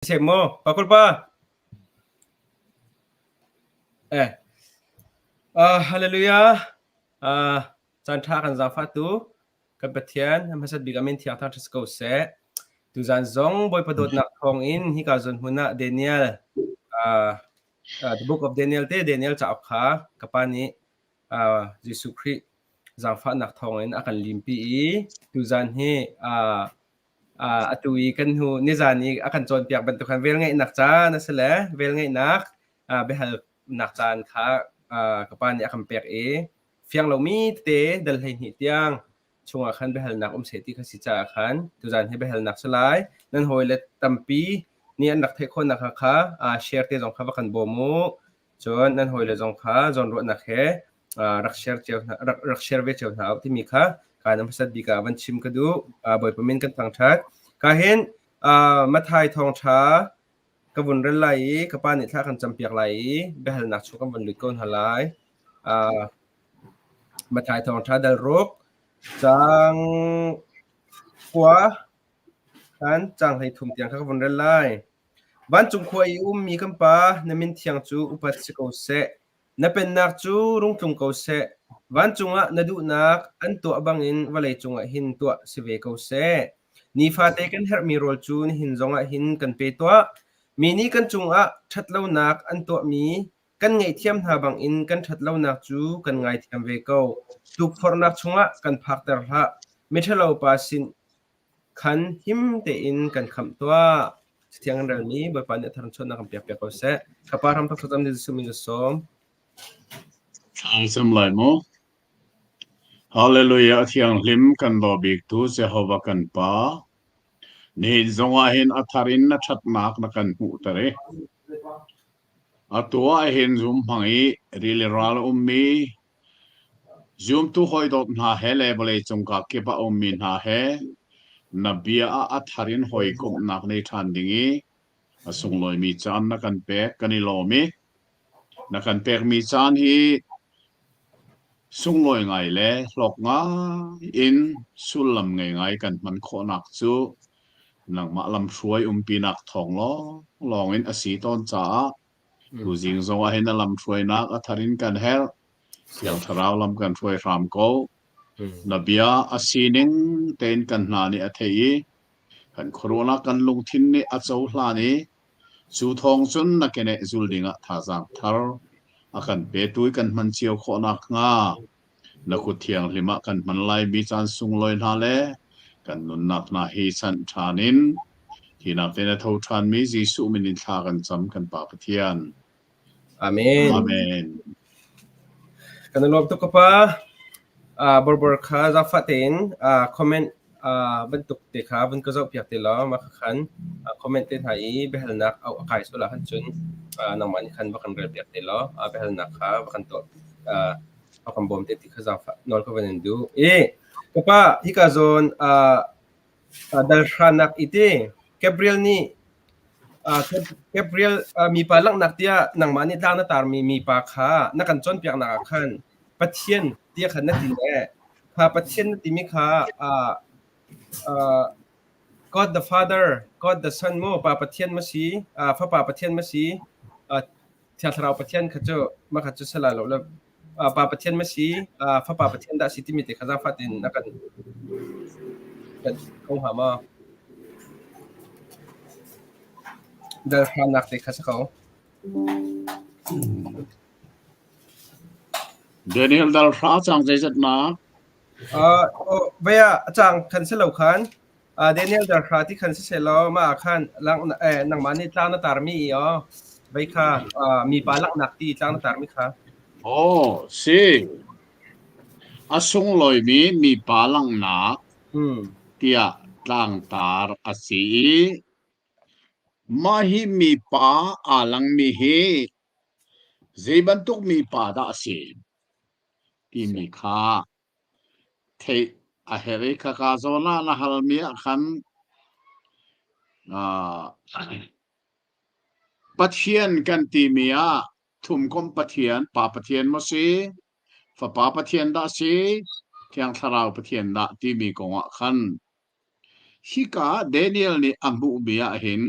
Mo, pakul pa. Hallelujah. Chan tha kan za fa tu kan pathian masat bigamin thiang thang tsko se tu zan zong boy padot nak thong in hi ka zon huna Daniel the book of Daniel Daniel cha kha kapani Jesu Christ zang fa nak thong in akan limpi I tu zan hi atui kan hu ni zani akan chon piak ban tu kan vel ngai nak cha na sele vel ngai nak behal nak chan kha kapani akan pek fiang lo mi te dal hai ni tiang chunga khan behal nak seti kha si cha khan tu zan he behal nak salai nan hoile tampi ni an nak the khon nak kha share te jong kha ba kan bomu chon nan hoile jong kha jon ro nak he rak share ve chew na ti mi kha kana pasat bi ka van chim ka du boy pamin kan tang that ka hen ma thai thong tha ka bun ren lai ka pa ni thla kan champiak lai behal nak chu kan bun lui kon halaiมาถ่ายทองท้าดลรกจังกัวขันจังให้ทุ่มเตียงข้างบนเรไล่บ้านจุงควายมีคำปานมินเทียงจูอุปัสสิโกเสนเป็นนักจูรุ่งจุงโกเสบ้านจุงนดูนักอันตัวบังอินวลัยจุงหินตัวสิเวโกเสนี่ฟาเตกันเฮร์มีโรลจูนหินจงหินกันเปตัวมีนี่กันจุงชัดเล่านักอันตัวมีกันไงเทียมหาบางอินกันชัดเล่านักจูกันไงเทียมเวกเอาทุกฟอร์นักชงกันพักแต่ละไม่ใช่เราปาสินขันหิมเตอินกันคำตัวเที่ยงเรื่องนี้บริบาลเนี่ยทางชนนักเปียกเปียกเอาเสะข้าพเจ้าทำทุกสิ่งที่สุมินสมทางสมัยโมฮาเลลูยาเที่ยงลิมกันบอบิกตูเซฮาวกันป้านี่จงอาเห็นอัธารินนัชัดนักนักันหูตะเรอัตัวเห็นจุ่มพังอีริลราลมีจุ่มตู้คอยดดหาเฮเลบเลยจงกักเก็บอุมินหาเฮนบียาอัธารินหอยกบนักในทันดิ่งส่งลอยมีจานนักันเปกกันอีโลมีนักันเปกมีจานฮีส่งลอยไงเล่หลอกง่ายอินสุลลำไงกันมันโคนักจูนักมาลำช่วยปีนักทองล้อลองอินอสีต้นจ้าผู้หญิงสว่าเห็นลำช่วยนักอัธรินกันเฮลอย่างทราวลำกันช่วยรำโกนบียอสีนิงเต้นกันนานี่อัธยีกันโครนักกันลงทินนี่อัศวลานี่สูทองซุนนักเนจุลดิงะท่าสังทาร์akan petuy kan man chiao kho nak nga na ku thiang lima kan man lai bi chan sung loi na le kan nun nak na hi san thanin hi na te na tho than mi jisu min in thla kan cham kan pa pathian amen amen kan lom to ka pa borbor kha za fatin comment bentuk te kha bun ko zo piak te lo ma khan comment te thai behal nak au kai so la han chun nang man khan bakan rel piak te lo behal nak kha bakan to au kam bom te ti kha za fa nol ko ven du ka pa hi ka zon dal khranak ite Gabriel ni Gabriel mi pa lang nak tia nang mani tang na tar mi pa kha na kan chon piak na khan pathian tia khan na tin e kha pathian na ti mi kha God the Father God the Son mo pa pathian ma si fa pa pathian ma si thia thrau pathian kha cho ma kha chu sala lo la pa pathian ma si fa pa pathian da si ti mi te kha za fatin na kan kong ha ma dal hanak te kha sa ko Daniel dal ra chang jai jat na vaya chang khan se lo khan Daniel dal ra ti khan se lo ma khan lang nang mani tlang na tar mi vai kha mi pa lak nak ti tlang na tar mi kha si asung loi mi pa lang na tia tlang tar asi mahi mi pa alang mi he zebantuk mi pa da asi ti mi kha the a here ka zona na halmi khan pathian kan ti mia thum kom pathian pa pathian mo si fa pa pathian da si thiang tharau pathian da ti mi ko khan hika Daniel ni ambu bia hin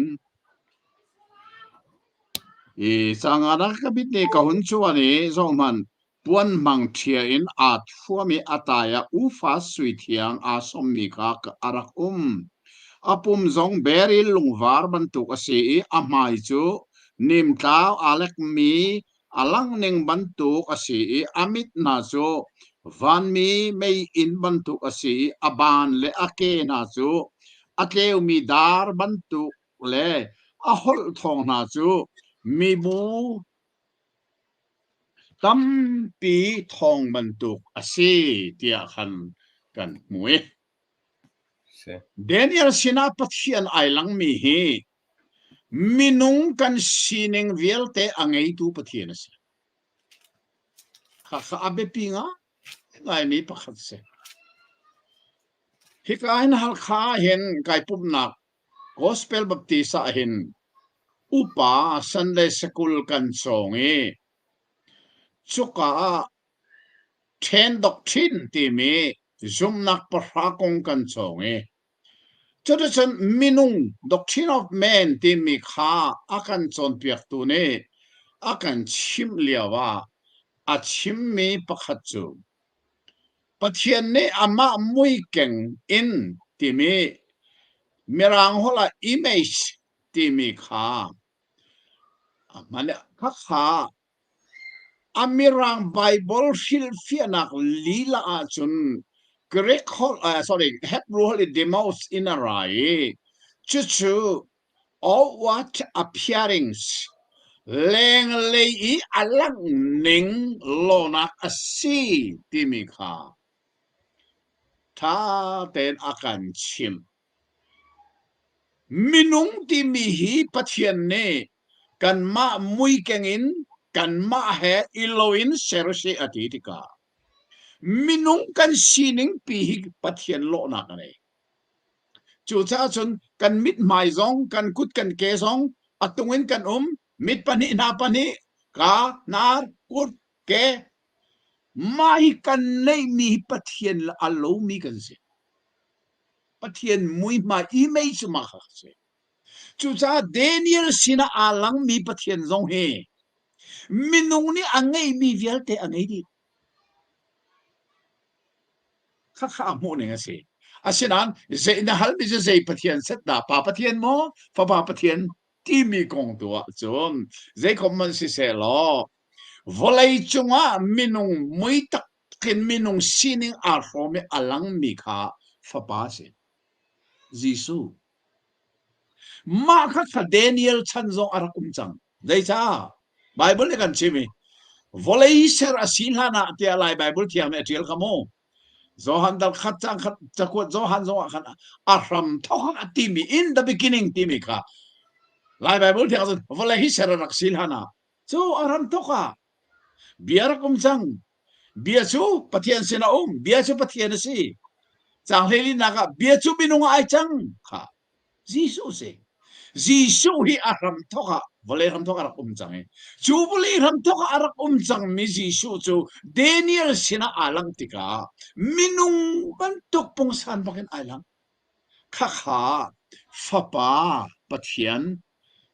sangana kabit ni kahun chuani zoman puan mang thia in at fuami ataya ufa sui thiang a sommi ka arak apum zong beril lungvar bantuk ase amai chu nim tlaw alek mi alang ning bantuk ase amit na chu van mi mei in bantuk ase aban le ake na chu atleu mi dar bantuk le a hol thong na chu mi bu tampi thong bantuk ase tia khan kan mue Daniel sina pathian ai lang mi hi minung kan sining velte angai tu pathian ase kha abe pinga ngai mi pakhat se hikain hal kha hen kai pup nak gospel baptisa hin upa Sunday school kan songi chuka ten doctrine ti mi zum nak pa kong kan songi Chodosan minung doctrine of man ti mi kha akan chon piak tu ne akan chim liawa a chim mi pakhat chu pathian ne ama mui keng in ti mi mirang hola image ti mi kha mane kha amirang bible fil fianak lila a chun Greek Hebrew holy demos in a rai chuchu all what appearance leng lei alang ning lona asi timika tha ten akan chim minung timi hi pathian ne kan ma mui kengin kan ma he iloin serse atitika minung kan sining pi hi pathian lo na ne chu cha chun kan mit mai zong kan kut kan ke zong atungin kan mit pani na pani ka nar kut ke mai kan nei mi pathian alo mi kan se pathian mui ma image ma kha se chu cha Daniel sina alang mi pathian zong he minung ni angai mi vialte angai di kha mo ne se asinan ze na hal mi ze pathian set da pa pathian mo fa pa pathian ti mi kong tu chon ze common si se lo volei chunga minung mui tak kin minung sining a from alang mi kha fa pa se jisu ma kha Daniel chan zo arakum chang dei cha bible le kan chimi volei ser asilhana te alai bible thiam etiel kamo Zohan dal khatang khat takut Zohan khat aram thohang atimi in the beginning timika lai bible thiang sun volei ser raksilhana so aram thoka biar kumchang biasu pathian sina biasu pathian si chang heli naga biasu binunga ai chang kha jisu se jisu hi aram thoka volei ram thoka rak chang e chu volei ram thoka arak chang mi jisu chu Daniel sina alang tika minung bantuk pung san bakin alang kha kha fapa pathian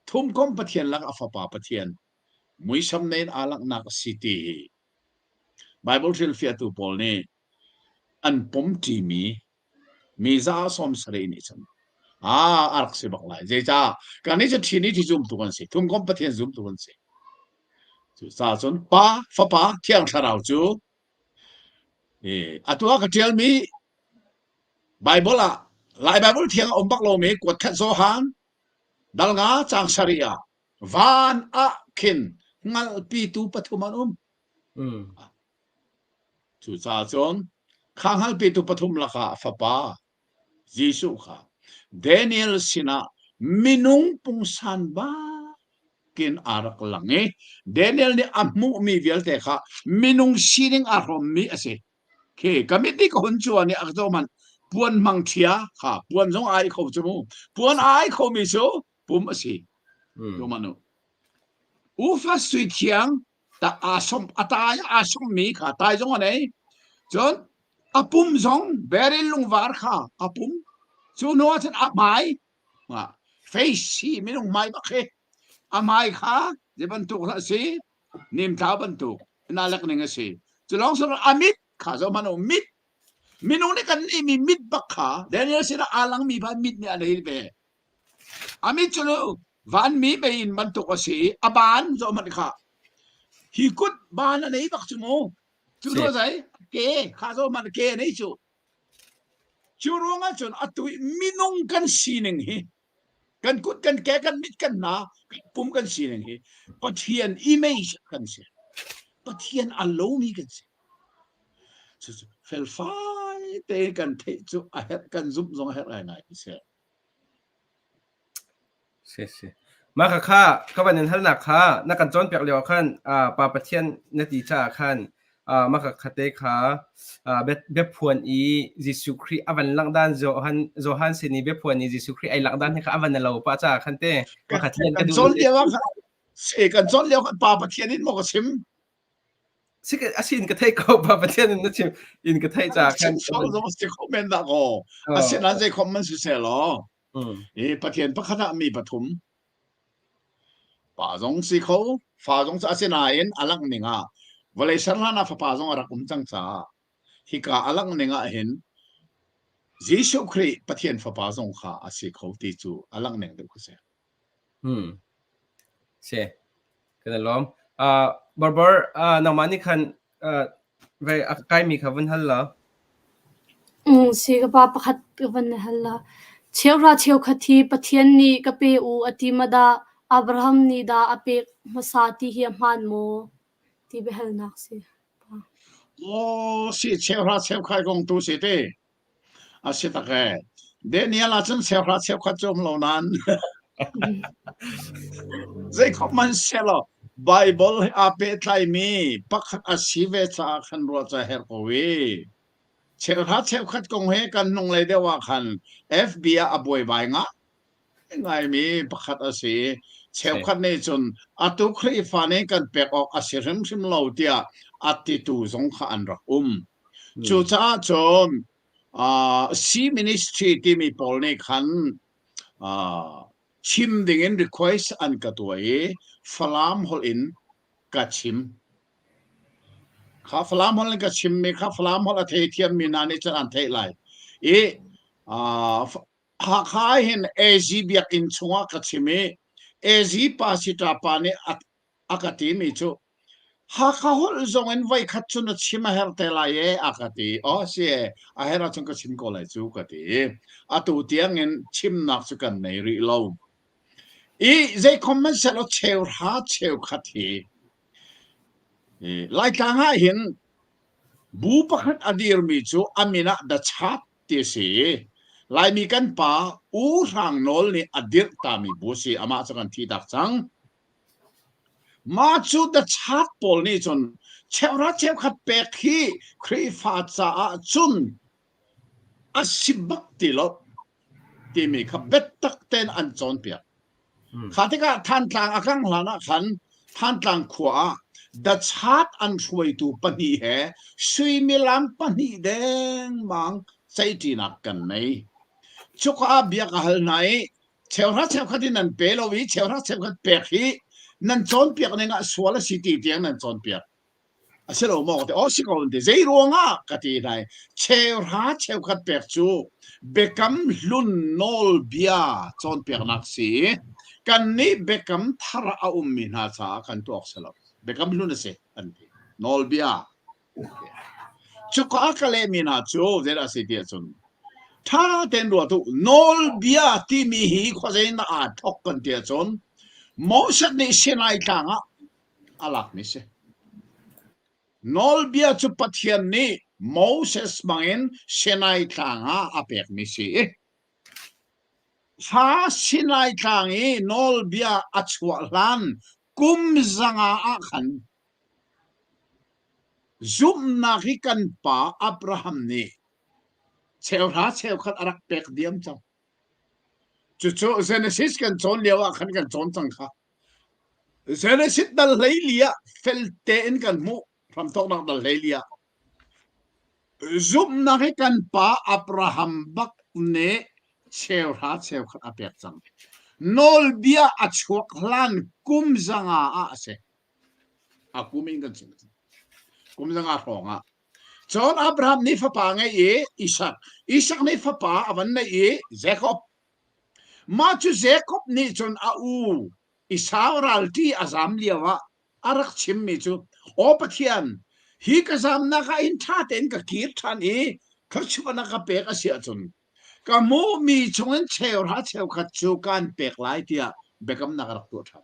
thum kom pathian lang afapa pathian mui sam nen alang nak city Bible thil fia tu pol ne an pom ti mi za som sare ni cham ark se bak lai je cha kan ni cha thini thi zum tu kan se thum kom pathian zum tu kan se chu sa chon pa fa pa thiang tharau chu atua ka tell me Bible a lai Bible thiang om bak lo me ko that zo han dal nga chang saria van a kin ngal pi tu pathuman chu sa chon khang hal pi tu pathum la kha fa pa jisu kha Daniel sina minung pung san ba kin arak lange Daniel ni amu mi vial te kha minung sining arom mi ase ke kamiti ko hunchu ani akzoman puan mang thia kha puan jong ai kho chu puan ai kho mi chu pum ase do manu u fa sui thiang ta asom ataya asom mi kha tai jong anei chon apum jong beril lung var kha apum chu no chen ap mai face si minung mai ba khe amai kha je bantuk la si nim ta bantuk nalak ninga si chulong so amit kha zo mano mit minung ni kan ni mi mit bakha daniel sira alang mi ba mit ni alai be amit chulo van mi be in bantuk si aban zo man kha hi kut ban nei bak chumo chu ro sai ke kha zo man ke nei chu chu ro nga chun atui minung kan sining hi kan kut kan ke kan mit kan na pum kan sining hi pathian image kan se pathian alone kan se fel fai te kan te chu a het kan zum zong het ai nai se สิมาค่ะก็วันนั้นท่านหนักค่ะนักการจนเปียกเหลียวขั้นปาปะเทียนนาทีจ้าขั้นมาค่ะเตค่ะเบบพวนอีจิสุครีอวันลังด้านโจฮันสินีเบบพวนอีจิสุครีไอลังด้านให้ค่ะอวันนั้นเราป้าจ้าขั้นเต้มาค่ะเทียน กันจนเดียวค่ะกันจนเดียวปาปะเทียนนี่มอกชิมสิกอาชินกระเทยก็ปาปะเทียนนั่นชิมอินกระเทยจ้าขั้นชอบจะมาสิคอมเมนต์ได้ก็อาชินนั้นจะคอมเมนต์เสียหรอปะเทียนปะขณะมีปฐมป่าจงสิเขาฝ่าจงจะอาชินายนอลังนิงะวันเลยสารนาฝ่าจงรักจังจ้าฮิกาอลังนิงะเห็นยิสุครีปะเทียนฝ่าจงข้าอาศิเขาตีจูอลังนิงเด็กเสียเช่กันล้อมบาร์บาร์น้องมันนี่คันเวใกล้มีคำวันฮัลโหลสิกับป้าประคัดกับวันฮัลโหลเชียวราเชียวขัดที่ปะเทียนนี่กับเปอูอติมาดาอับราฮัมนี่ดาอเปกมาสาที่เฮียมันโมที่เบลนักสิโอ้สิเชียวราเชียวใครกงตูสิเตอาศิตะแกเดนี่ละจันเชียวราเชียวขัดจมเหล่านั้นใจคอมมันเชลไบเบิลอาเปตไลมีปักอาศิเวชาขันรัวจะเฮรโกวีเชียวราเชียวขัดกงเฮกันนงเลยเดียวว่าขัน FBI อบวยใบงะไงมีปักอาศิเชลคันนี้จนอัตุครีฟานี่กันเปกออกอาศิริมชิมเหล่าเดียอัติตูสงขอันรักจู่จ้าจนซีมินิสทรีที่มีพอลนี่ขันชิมดิ่งอินรีเควสอันกัตัวฟลามฮอลอินกัดชิมข้าฟลามฮอลอินกัดชิมมีข้าฟลามฮอลเทียมมีนานิจันอันเทไลหากให้เห็นเอจีเบียกินชัวกัดชิมเอจีปาสิตาปานี่อากาศมีจูหากเขาจงเอ็นไว้ขัดชุนชิมเฮร์เตลายอากาศอ๋อเสียอาเฮราจงก็ชิมก็เลยจูกัดอาตูเตียงเงินชิมนักสุกันในริโลใจคอมเมนต์เราเชียวหาเชียวขัดไล่ทางให้เห็นบูปะขัดอดีรมีจูอามินะดัชฮัตที่สิไล่มีกันป่าอูรังโนลนี่อดีรตามีบูสิอามาสักันที่ดักจังมาจูดัชฮัตปอลนี่จนเชียวรัดเชียวขัดเปกฮีครีฟาซาจุนอาศิบักติลที่มีขับเบ็ดตักเต้นอันจอนเปียข้าที่ก็ท่านต่างอังหลานะขันท่านต่างขวาดัชฮัตอันช่วยตูปนีเหสุยมิลัมปนีแดงมังใส่ที่นักกันไหนชุกอาเบียกหัลไหนเชียวรัดเชียวขัดที่นั่นเปลวิเชียวรัดเชียวขัดเปกฮีนั่นจอนเปียกเนี่ยสวรรค์สิทธิเตียงนั่นจอนเปียกอาศัยเรามองแต่อ๋อสิคนเดียวใจรัวง่ะกติไหนเชียวรัดเชียวขัดเปียกจูเบกัมลุนโนลเบียจอนเปียกนักสีกันนี้เบกัมทาราอุมมินาซากันตัวอักษรเบกัมลุนเสอันนี้โนลเบียชุกอาคาเลมินาจูเจราสิเดียจุนถ้าเต็นรัวตุโนลเบียที่มีหีขวาเจนอาทอกกันเดียจุนมอสนี่เชนัยต่างอ่ะอะไรนี่เชนอลเบียจุปัทยันนี่มอสมังเอ็นเชนัยต่างอ่ะอาเปกนี่เชฟ้าเชนัยต่างอีนอลเบียอัจฉริยกุมจังอ่ะขันจุมนักกันป่าอับราฮัมนี่เชลฮาเชลขัดอารักเปกเดียมจังจู่ๆเซเนซิสกันจนเลียวขันกันจนจังค่ะเซเนซิสดัลเลยเลียเฟลเตนกันมุพร้อมตกนักดัลเลยเลียจุมนักกันป่าอับราฮัมบักเนเชลฮาเชลขัดอาเปียกจัง nol bia achuak lan kum zanga a se a kumin kan sin kum zanga ronga John Abraham ni fapa ngai Isaac ni fapa awan na Jacob ma chu Jacob ni John au Isau ralti azam liawa arak chim mi chu o pathian hi ka zam na ka in tha ten ka kir than ka chupana ka pe ka sia chun ka mo mi chongen cheu ha cheu kha chu kan pek lai tia bekam na rak tu than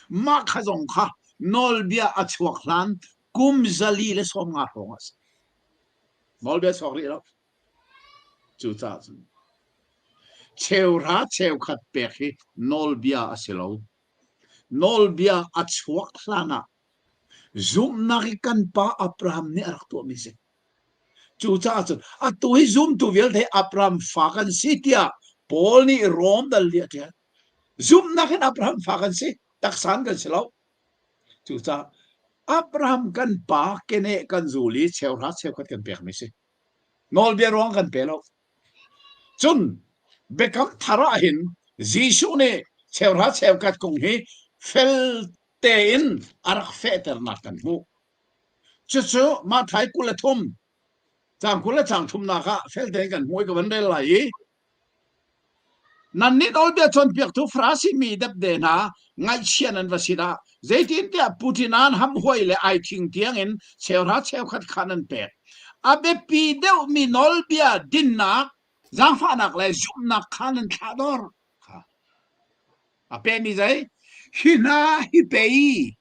ma kha jong kha nol bia a chuak lan kum zali le som nga rongas nol bia chok ri lo chu cha chun cheu ra cheu khat pek hi nol bia a selo nol bia a chuak lana zoom nakikan pa Abraham ni arak tu mi se chu cha chu a tu hi zoom tu vel the Abraham fa kan sitia Paul ni Rom dal dia tia zoom nakin Abraham fa kan si taksan kan selo chu cha Abraham kan pa kene kan zuli cheu ra cheu khat kan pek mi se nol bia rong kan pe lo chun bekam thara hin Jisu ne cheu ra cheu khat kong hi fel te in arak fe ter na kan mu chu ma thai kula thum chang kula chang thum na kha fel te kan moi ka ban re lai nan ni ol bia chon piak tu frasi mi dap de na ngai chian an vasida zaitin te putinan ham hoi le ai thing tiang in cheu ra cheu khat khanan pe abe pi deu mi nol bia din na zang fa nak le zum nak khanan thador ape mi zai hina hi pei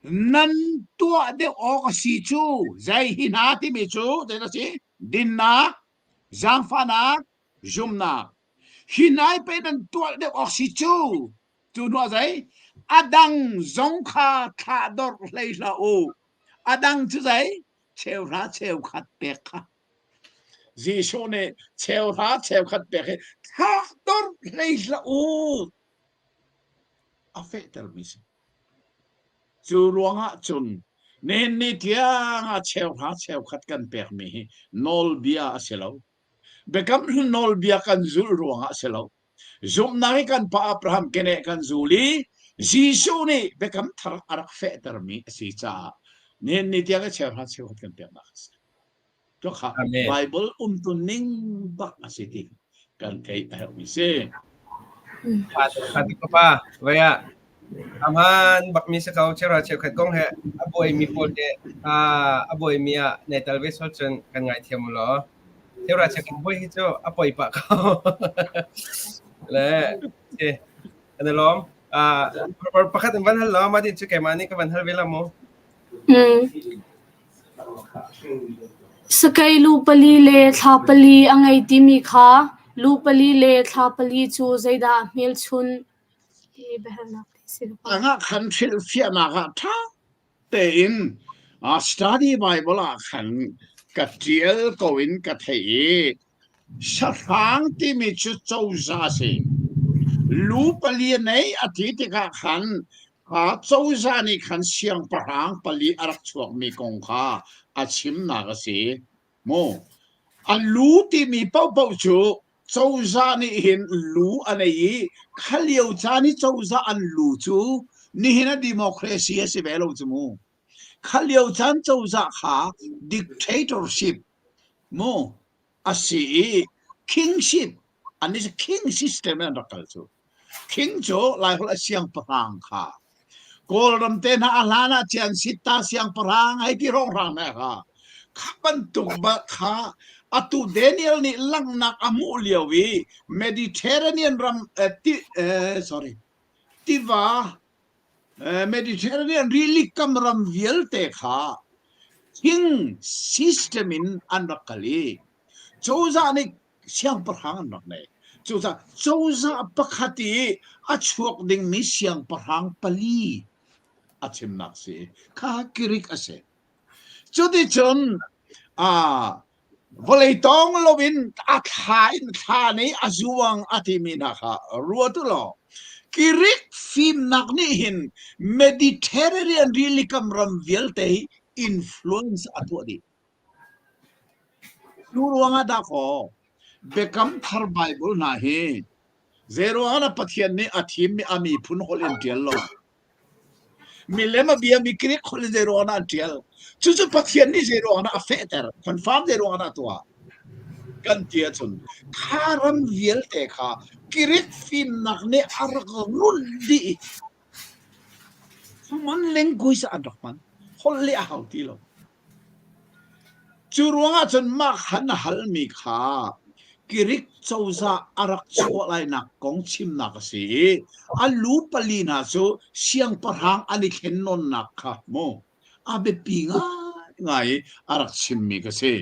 nan tua de ok si chu zai hina ti mi chu de na si din na zang fa nak zum na hinai pe nan tua de ok si chu tu no zai adang zong kha tha dor lei la o adang chu zai cheu ra cheu khat pe kha Jisu ne cheu ra cheu khat pe tha dor lei la o a fe ter mi chu luanga chun nen ni tiang a cheu ra cheu khat kan pe mi nol bia a selo bekam nol bia kan zul ruanga selo zum nai kan pa Abraham kene kan zuli Jisu ni bekam thar arak fe ter mi si cha nen ni tiang a cheu ra cheu khat kan pe ma cho kha Bible tu ning ba asiti kan kai a mi se Pati pa vaya aman bak mi sa kau chera cheu khat gong he aboy mi pol de aboy mi a ne talve so chen kan ngai thiam lo chera cheu kan boy hi cho apoy pa ka le che ana lom pakhat an van hal lo ma din chu ke mani ka van hal vela mo sakai lu pali le tha pali angai ti mi kha lu pali le tha pali chu zaida mel chun e behna anga khan fil fia na ga tha te in a study Bible a khan ka tiel ko in ka thei sa phang ti mi chu chou za se lu pali nei a ti ti ka khan a chou za ni khan siang parang pali arak chuak mi kong kha a chim na ga se mo a lu ti mi pau pau chu chou za ni hin lu anei khaliau cha ni chou za an lu chu ni hina democracy se velo chu mo khaliau chan chou za kha dictatorship mo asi kingship and this king system and culture king cho lai hol siang parang kha kol ram te na alana chian sita siang parang ai ti rong rang na kha khapan tuk ba kha atu Daniel ni lang nak amu liawi Mediterranean ram tiva Mediterranean really kam ram viel te kha king system in andakali choza ni siang parang nak nei choza pakhati achuak ding mi siang parang pali achim nak si kha kirik ase chodi chon volei tong lovin athain thani azuang atimina kha ruatulo kirik film nak ni hin Mediterranean really kam ram velte influence atodi nuruanga da ko bekam thar Bible na hi zero ana pathian ni athim mi ami phun hol in tial lo mi lema bia mi krik hol zero ana tial chu pathian ni zero ana afeter confirm zero ana tua kan tia chun kharam vial te kha kirik fin nak ne arg rul di man language adokman holli a hauti lo churuanga chun mak han hal mi kha kirik chauza arak chualai nak kong chim nak si alu palina chu siang parhang ani khennon nak kha mo abe pinga ngai arak chim mi ka se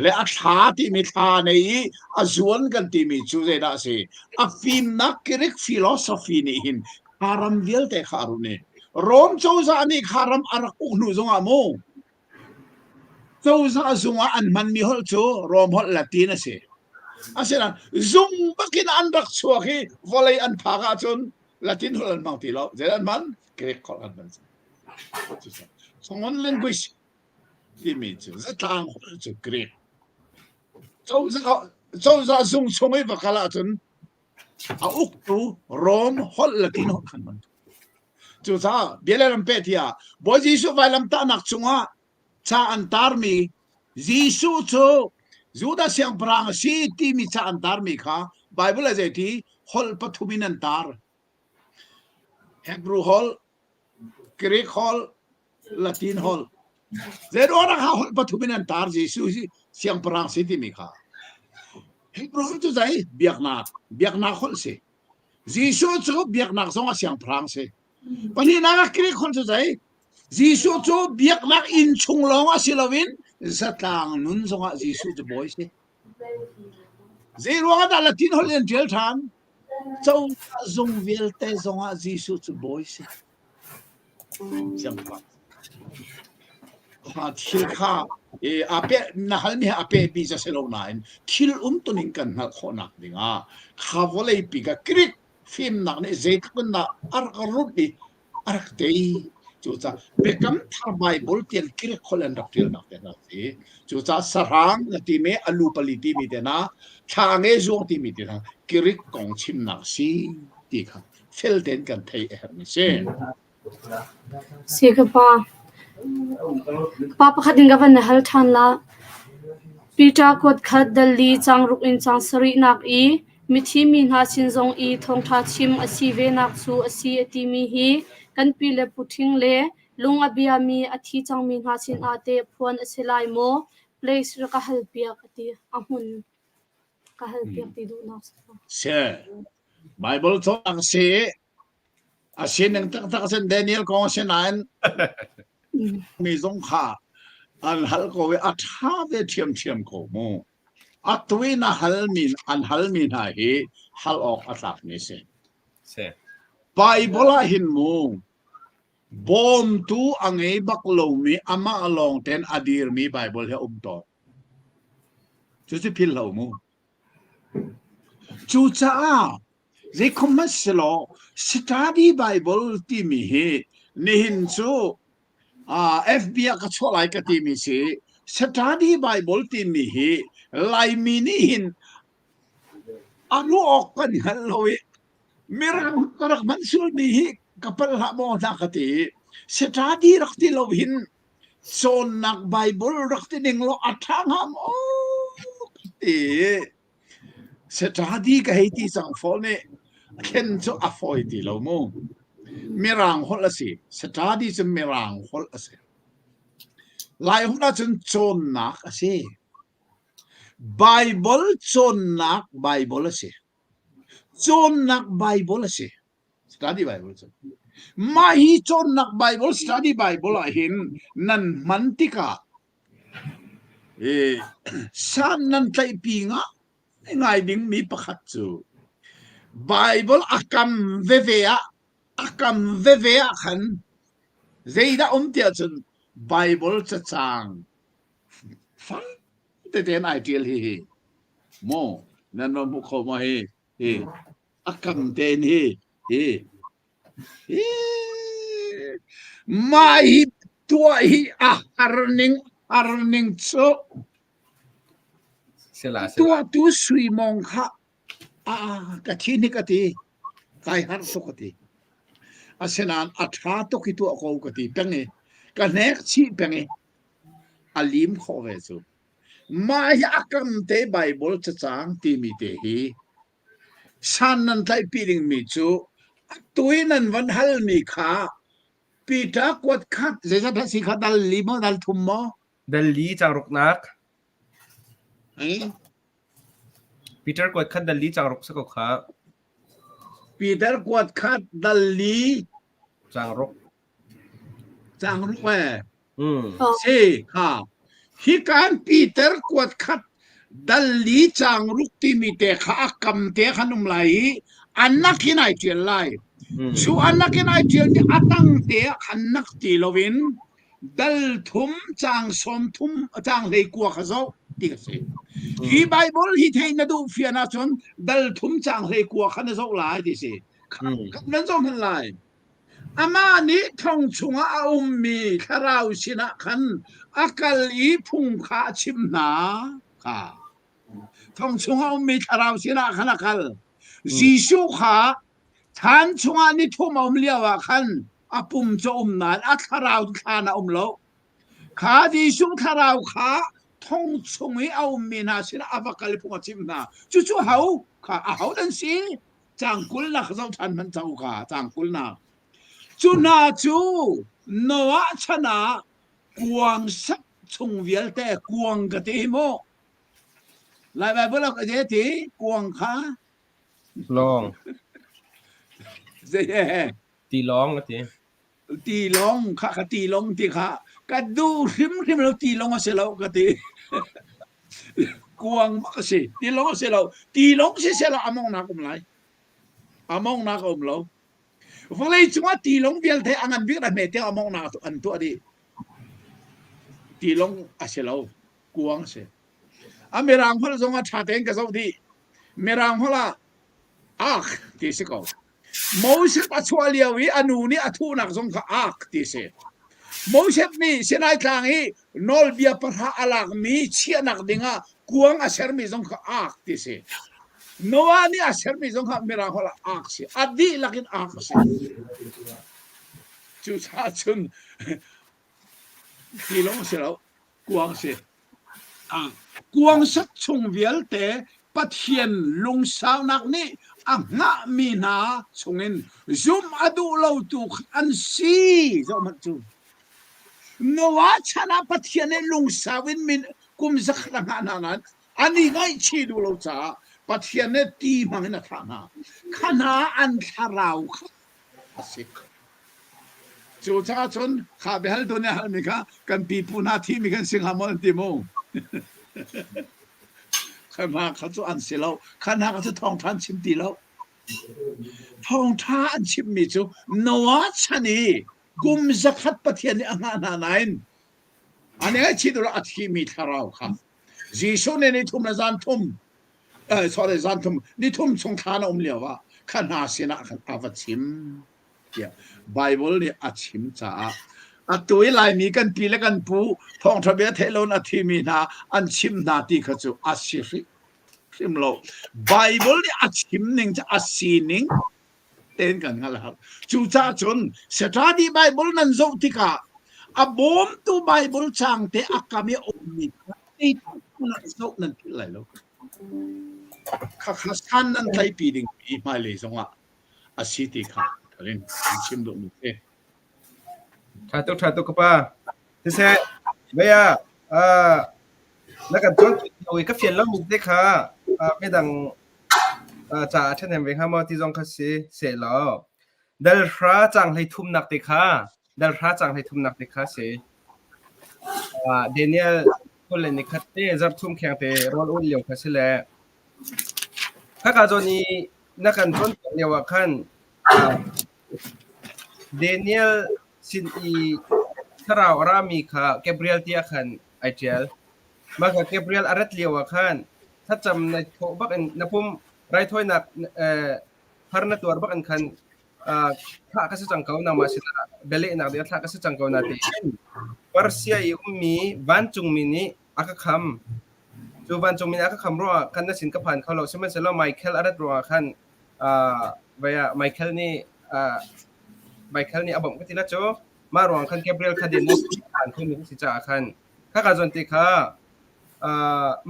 le a tha ti mi tha nei a zuan kan ti mi chu ze da se a fim nak kirik philosophy ni hin haram vial te kharu ne rom chauza ani kharam arak unu zonga mo chauza zunga an man mi hol chu rom hol latin ase asena zung bakin andak chuaki volei an phaga chun latin hol an mangti lo zelan man kirik khol an man songon language ti mi chu zatang hol chu kirik chauza zung chungai bakala chun a uktu rom hol latin hol kan man chu sa bieleram petia bo jisu vailam ta nak chunga cha antar mi jisu chu juda siang prang si ti mi cha antar mi kha bible as ti hol pathumin antar hebrew hol greek hol latin hol zero ra hol pathumin antar jisu siang prang si ti mi kha hebrew chu zai biaknak hol se jisu chu biaknak zonga siang prang se pani na greek hol chu zai jisu chu biaknak in chunglonga silawin zatang nun zonga jisu chu boy se zero da latin hol en tel than chau zong vel te zonga jisu chu boy se jampa ha thil kha ape na hal mi ape bi ja selo nain thil tunin kan na khona dinga khavolei pi ga krik film nak ne ze kun na ar karut di ar tei chucha bekam thar bible tian krik kholen dak til nak na si chucha sarang ti me alu paliti mi de na thange zo ti mi de na krik kong chim nak si ti kha fel den kan thei er mi se Sikapa Papa khadin gavan hal than la Peter kot khad dali changruk in changsari nak I mithi min ha sinjong I thong tha chim asi ve nak su asi ati mi hi kan pi le puthing le lung abia mi athi chang min ha sin ate phone aselai mo place ra ka hal piak ati ahun ka hal piak ti du na se bible to ang se asin ang tak sen Daniel ko sen an mi zong kha an hal ko we atha ve thiam ko mo atwi na hal min ha hi hal ok atak ni se bible hin mo bom tu angai baklo mi ama along ten adir mi bible he to chu si phil lo mo chu cha ze komaslo study bible ti mi he ni hin chu fb ka cholai ka ti mi si study bible ti mi hi lai mi ni hin anu ok kan haloi mirang karak mansul mi hi kapal ha mo na ka ti study rak ti lo hin son nak bible rak ti ning lo athang ham o ti study ka hi ti sang fol ne ken cho afoi ti lo mo mirang hol asi study chun mirang hol asi lai hona chun chon nak asi bible chon nak bible asi chon nak bible asi study bible chun mahi chon nak bible study bible a hin nan mantika san nan tai pinga ngai ding mi pakhat chu bible akam vevea akam vevea khan zeida tia chun bible cha chang fan te ten ideal hi mo nan mo kho ma hi akam ten hi mai tua hi arning cho tua tu sui mong kha kachini kati kai har to kati asenan atha to kitu ko kati penge kanek chi penge alim khove chu maya akam te bible cha chang ti mi te hi san nan tai piling mi chu tuinan van hal mi kha pita kwat khat zesa phasi khat dal limo dal thummo dal li chang ruk nak ai Peter กวดคัดดัลลีจางรกสักครับ Peter กวดคัดดัลลีจางรก จางรุกแม่哦สิค่ะฮิการปีเตอร์กวดคัดดัลลีจางรุกที่มีแต่ข้ากำเตะขนมไหลอันนักที่ไหนเจียนไล่ชูอันนักที่ไหนเจียนที่อัตังเตะขันนักตีลวินดัลทุมจางสมทุมจางเลยกลัวขะดีกสิฮีไบเบิลฮีเทนดูเฟียนาชนดัลทุมจางเลยกลัวขันจะหลายดีสินั่นส่งทันไลอามานี้ทองชงอาอุมมีคาราวชินะขันอากาลีพุงขาชิมนาค่ะทองชงอาอุมมีคาราวชินะขันอากาลจีชูขาท่านชงอานี้ทุ่มอุมเลียวขันอาปุ่มจะอุมนานอาคาราวขานะอุมโลขาจีชูคาราวขาทองชงอาอุมมีนาชินะอากาลีพุงขาชิมนาจู่ๆเขาค่ะเขาดันสิจางกุลนักเจ้าท่านมันเจ้าค่ะจางกุลนักจูนาจูโนอาชนะกวางสักชงเวียลแต่กวางกะติโมลายแบบเราก็จะตีกวางค่ะ ลอง เสีย ตีร้องก็ตี ตีลงค่ะกะตีลงตีค่ะกะดูริมเราตีลงก็เสียเรากะตีกวางมักสิตีลงก็เสียเราตีลงเสียเราอามองนักอุ้มไรอามองนักอุ้มเราฟังเลยจังว่าตีลงเวียลเทอันวิกระเมเตอมองนาอันตัวดีตีลงอาเซลากวงเสอเมรังพลจงว่าชาเตงกะซดีเมรังพลอักตีสิกอโมเสปัชวาเลียวีอนูนี่อทูนักจงค่ะอักตีเสโมเสนี่เสนายกลางฮีนอลเบียปะหาอลักมีเชียนักดิงากวงอาเซอร์มีจงค่ะอักตีเสโนวานี่อาเซอร์มีจงค่ะเมรังพลอักเสอดีลักินอักเสจู่ชาชุนตีลงเสียแล้วกวางเสียกวางสักชงเวียลแต่ปัทเทียนลงสาวนักนี่งะมีนาชงเงินซุมอดูเราตุกอันซีจะมันจูนว่าชนะปัทเทียนลงสาวินมินกุมสักละงานนั้นอันนี้ไงชีดูเราจ้าปัทเทียนตีมังนะทานาขณะอันคาราวสิจู่ชาชนข้าไปฮัลตัวเนี่ยฮัลมิค่ะกันปีปูนาที่มีกันสิงหามอนติโมข้ามาเขาจะอันเสียแล้วข้านาเขาจะทองท่านชิมตีแล้วทองท่านชิมมีจู่นวัชนีกุมสักขัดปะเทียนนี่อ่างานายอันนี้ชิดเราอัฐิมีทาราวค่ะจีโซเนนี่ทุ่มละจันทุ่มsorry จันทุ่มนี่ทุ่มสงทานอมเลียวว่าข้านาเสียนะขันอาวัชิมไบเบิลนี่อัดชิมจ้าตัวลายมีกันปีละกันปูทองทะเบียเทลนอธิมีนาอันชิมนาตีขจูอัศริมโลไบเบิลนี่อัดชิมหนึ่งจะอัศสีหนึ่งเต้นกันงั้นแหละครับจูจ้าจนสถานีไบเบิลนั้นโจติกาบอมตัวไบเบิลช่างเตะกามีอมิที่นั่นโจนั่นอะไรลูกข้าสันนั่นไทยปีดิ่งปีมาเลยสงว่าอัศสีติกาเล่นชิมดูมุกเอชาตุกป้าที่เสเบียแล้วกันจนเอาอีกก็เฟียนแล้วมุกเด็กค่ะไม่ดังจ่าเช่นเวงห้ามอที่จงคัสซีเสร็จแล้วเดลพระจังให้ทุ่มนักเด็กค่ะเดลพระจังให้ทุ่มนักเด็กค่ะเสเดนิเอลคนเล่นนิคัตเต้จับทุ่มแข่งเตะรอลอุ่นเหลียวค่ะเสร็จแล้วถ้าการจนี้นักการจนเดียวกันเดนิเอลสินอีถ้าเรารามีค่ะแกเบรียลที่อาคารไอเจลมาค่ะแกเบรียลอารัตเลียวอาคารถ้าจำในโถบักอันนับพุ่มไรถ้วยนักฮาร์นัตัวบักอันคันถ้าก็จะจังเขานำมาสินะเบลเล่นักเดียวถ้าก็จะจังเขานาทีปาร์เซียอีอุมมีวันจุงมินีอาคคำ จูบันจงมีนักคำรัวคันนัสินกับผ่านเขาเราใช่ไหมเสร็จแล้วไมเคิลอะไรรัวคันไมเคิลนี่อบก็ที่ละโจมารวงคันแกเบรียลคันเดนนัสผ่านขึ้นมีสิจ่าคันข้าการจนติค่ะ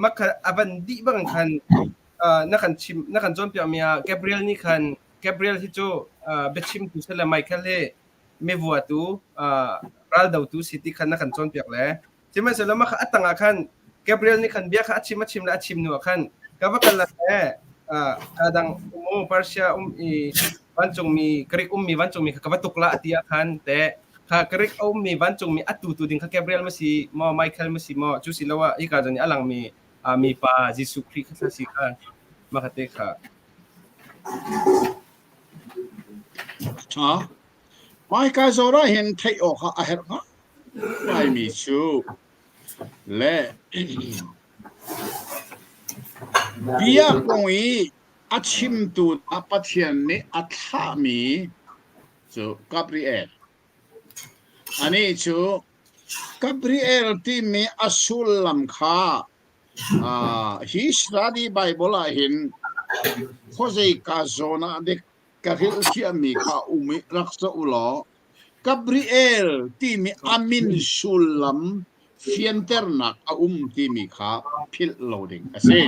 มักบันดีบางคันนักขันจนเปียมีแกเบรียลนี่คันแกเบรียลที่โจเบชิมตุเสร็จไมเคิลเล่ไม่วัวตูรัลดาวตูสิติคันนักขันจนเปียกแล้วใช่ไหมเสร็จแล้วมักอัดตั้งคันแกเบรียลนี่คันเบียร์ชิมและชิมนัวคันก็ว่ากันละดังปาร์เซียอีวันจงมีกริกมีวันจงมีกับว่าตุกละที่คันแต่กริกมีวันจงมีอัตุตุดินแกเบรียลมาสิไมเคิลมาสิจูสิแล้วว่าอีกาจันนี่อลังมีปาจิสุคริสสิคันมาคัตเตค่ะไม่กาโซระเห็นไทยออกอาเหรอไม่มีชูและเบียกงอีอาชิมตูอาปัทยันนี่อัฐามีจูกาเบรีเอลอันนี้จูกาเบรีเอลที่มีอัสุลลัมค่าฮิสตาดีไบเบิลเห็นโคเซกาโซนาเด็กกะเฮลที่มีค่ามิรักษาอุลอกาเบรีเอลที่มีอามินสุลลัมฟินเตอร์นักที่มีค่าพิลโลดิ้งเซ่